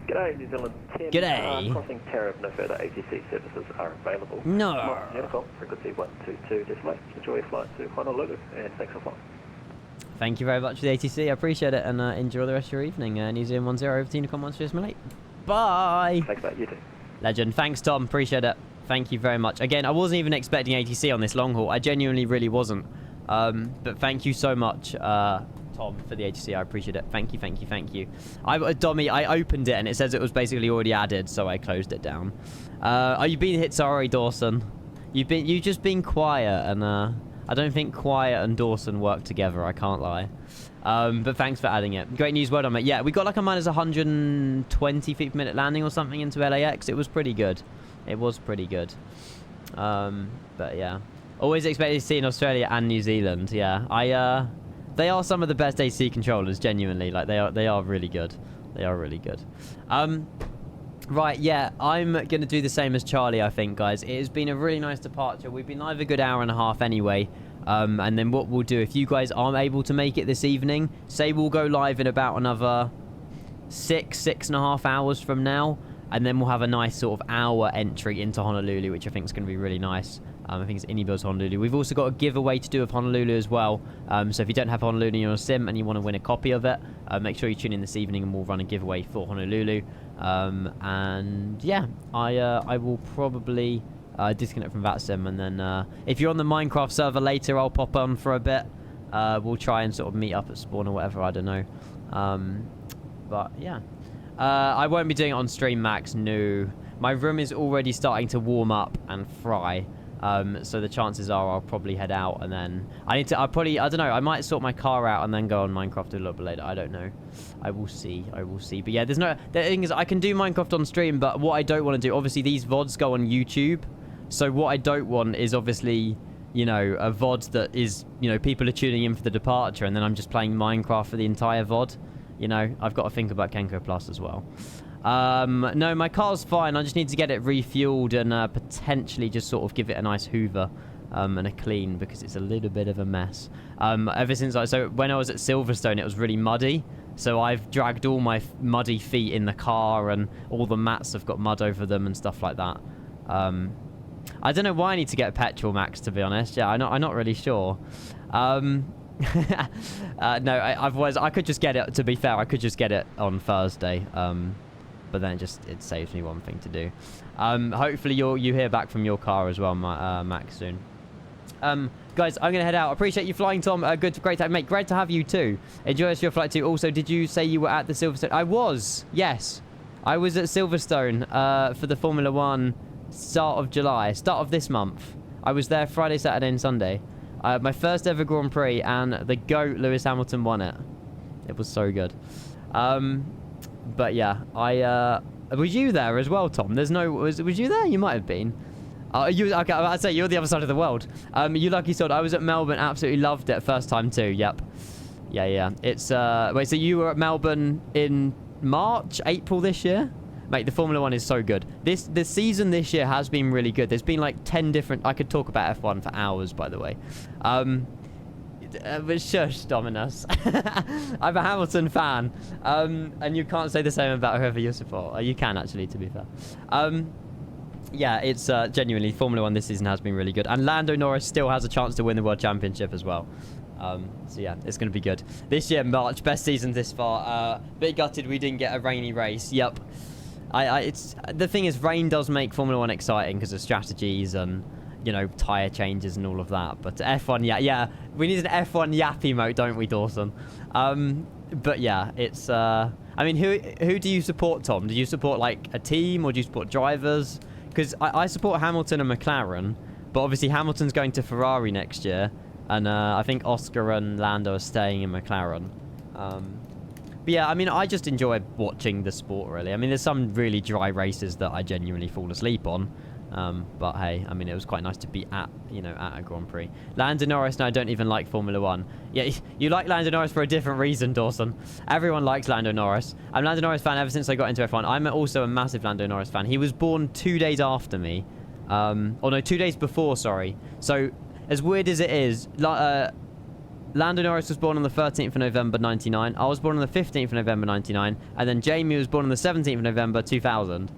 G'day, New Zealand 10. G'day. Crossing Tariff, no further ATC services are available. No. Unicom, frequency 122.8. Enjoy your flight to Honolulu, and thanks for flying. Thank you very much for the ATC. I appreciate it, and enjoy the rest of your evening. New Zealand 10 over to Unicom 128. Bye. Thanks, mate. You too. Legend. Thanks, Tom. Appreciate it. Thank you very much. Again, I wasn't even expecting ATC on this long haul. I genuinely really wasn't. But thank you so much, Tom, for the ATC. I appreciate it. Thank you. Dommy, I opened it and it says it was basically already added, so I closed it down. Are you being hit? Sorry, Dawson. You've just been quiet, and I don't think quiet and Dawson work together. I can't lie. But thanks for adding it. Great news, well done, mate. Yeah, we got like a minus 120 feet per minute landing or something into LAX. It was pretty good. It was pretty good. But yeah, always expected to see in Australia and New Zealand. Yeah, they are some of the best AC controllers, genuinely. Like, they are really good. They are really good. Right, yeah, I'm going to do the same as Charlie, I think, guys. It has been a really nice departure. We've been live a good hour and a half anyway. And then what we'll do, if you guys aren't able to make it this evening, say we'll go live in about another 6.5 hours from now. And then we'll have a nice sort of hour entry into Honolulu, which I think is going to be really nice. I think it's Inibill's Honolulu. We've also got a giveaway to do of Honolulu as well. So if you don't have Honolulu in your sim and you want to win a copy of it, make sure you tune in this evening and we'll run a giveaway for Honolulu. And yeah, I will probably disconnect from VATSIM. And then if you're on the Minecraft server later, I'll pop on for a bit. We'll try and sort of meet up at spawn or whatever. I don't know. But yeah. I won't be doing it on stream, Max. No. My room is already starting to warm up and fry. So the chances are I'll probably head out, and then I don't know, I might sort my car out and then go on Minecraft a little bit later. I don't know. I will see. But yeah, the thing is, I can do Minecraft on stream, but what I don't want to do, obviously these VODs go on YouTube. So what I don't want is obviously, you know, a VOD that is, you know, people are tuning in for the departure and then I'm just playing Minecraft for the entire VOD. You know, I've got to think about Kenko Plus as well. No, my car's fine. I just need to get it refueled and potentially just sort of give it a nice hoover and a clean, because it's a little bit of a mess. Ever since so when I was at Silverstone, it was really muddy. So I've dragged all my muddy feet in the car, and all the mats have got mud over them and stuff like that. I don't know why I need to get petrol, Max, to be honest. Yeah, I'm not really sure. No, otherwise I could just get it, to be fair, I could just get it on Thursday. But then it saves me one thing to do. Hopefully you hear back from your car as well, Max, soon. Guys, I'm gonna head out. Appreciate you flying, Tom. Great to have, mate. Great to have you too. Enjoy your flight too. Also, did you say you were at the Silverstone? I was. Yes. I was at Silverstone for the Formula 1 start of this month. I was there Friday, Saturday, and Sunday. My first ever Grand Prix, and the GOAT Lewis Hamilton won it. It was so good. But yeah, was you there as well, Tom? Was you there? You might have been. Okay, I'd say you're the other side of the world. You lucky sod. I was at Melbourne, absolutely loved it first time too. Yep. Yeah. It's wait, so you were at Melbourne in March, April this year? Mate, the Formula 1 is so good. The season this year has been really good. There's been like 10 different... I could talk about F1 for hours, by the way. But shush, Dominus. I'm a Hamilton fan. And you can't say the same about whoever you support. You can, actually, to be fair. Yeah, it's genuinely... Formula 1 this season has been really good. And Lando Norris still has a chance to win the World Championship as well. So yeah, it's going to be good. This year, March, best season this far. Bit gutted we didn't get a rainy race. Yep. It's the thing is, rain does make Formula 1 exciting because of strategies and, you know, tyre changes and all of that. But F1, yeah, we need an F1 yap emote, don't we, Dawson? But yeah, it's... I mean, who do you support, Tom? Do you support, like, a team, or do you support drivers? Because I support Hamilton and McLaren, but obviously Hamilton's going to Ferrari next year, and I think Oscar and Lando are staying in McLaren. But yeah, I mean, I just enjoy watching the sport, really. I mean, there's some really dry races that I genuinely fall asleep on. But hey, I mean, it was quite nice to be at a Grand Prix. Lando Norris, and I don't even like Formula 1. Yeah, you like Lando Norris for a different reason, Dawson. Everyone likes Lando Norris. I'm a Lando Norris fan ever since I got into F1. I'm also a massive Lando Norris fan. He was born 2 days after me. Or no, 2 days before, sorry. So, as weird as it is, Lando Norris was born on the 13th of November, 99. I was born on the 15th of November, 99. And then Jamie was born on the 17th of November, 2000.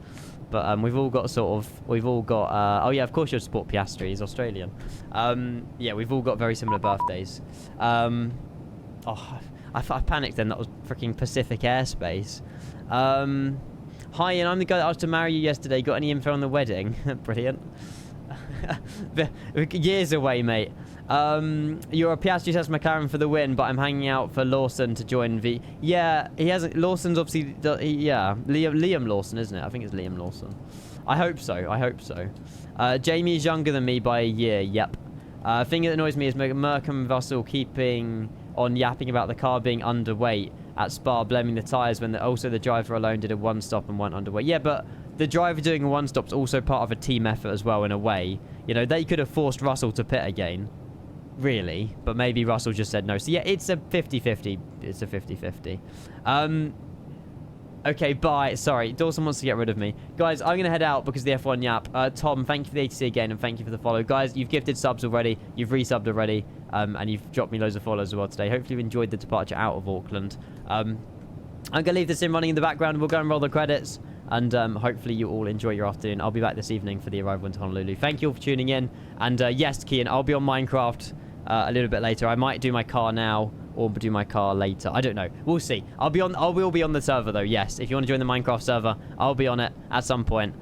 But we've all got oh yeah, of course you'll support Piastri, he's Australian. Yeah, we've all got very similar birthdays. I panicked then, that was freaking Pacific Airspace. Hi, and I'm the guy that asked to marry you yesterday. Got any info on the wedding? Brilliant. Years away, mate. You're a Piastri says McLaren for the win, but I'm hanging out for Lawson to join V. Yeah, he hasn't. Lawson's obviously. Yeah, Liam Lawson, isn't it? I think it's Liam Lawson. I hope so. Jamie is younger than me by a year. Yep. Thing that annoys me is Merck and Russell keeping on yapping about the car being underweight at Spa, blaming the tyres when also the driver alone did a one stop and went underweight. Yeah, but the driver doing a one stop is also part of a team effort as well, in a way. You know, they could have forced Russell to pit again. Really, but maybe Russell just said no. So yeah, it's a 50-50. It's a 50-50. Okay, bye. Sorry, Dawson wants to get rid of me. Guys, I'm going to head out because of the F1 yap. Tom, thank you for the ATC again, and thank you for the follow. Guys, you've gifted subs already. You've resubbed already. And you've dropped me loads of follows as well today. Hopefully you enjoyed the departure out of Auckland. I'm going to leave this in running in the background. We'll go and roll the credits. And hopefully you all enjoy your afternoon. I'll be back this evening for the arrival into Honolulu. Thank you all for tuning in. And yes, Kian, I'll be on Minecraft a little bit later. I might do my car now or do my car later. I don't know. We'll see. I will be on the server though. Yes, if you want to join the Minecraft server, I'll be on it at some point.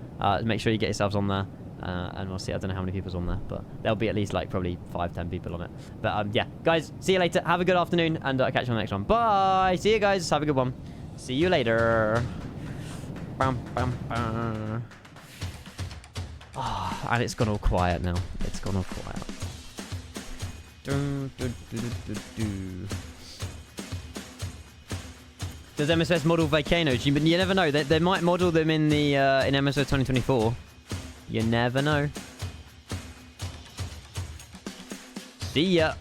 Make sure you get yourselves on there. And we'll see. I don't know how many people's on there, but there'll be at least like probably 5-10 people on it. But yeah, guys, see you later. Have a good afternoon, and I'll catch you on the next one. Bye. See you guys. Have a good one. See you later. Bam, bam, bam. Oh, and it's gone all quiet now. It's gone all quiet. Does MSS model volcanoes? You never know. They might model them in the in MSO 2024. You never know. See ya.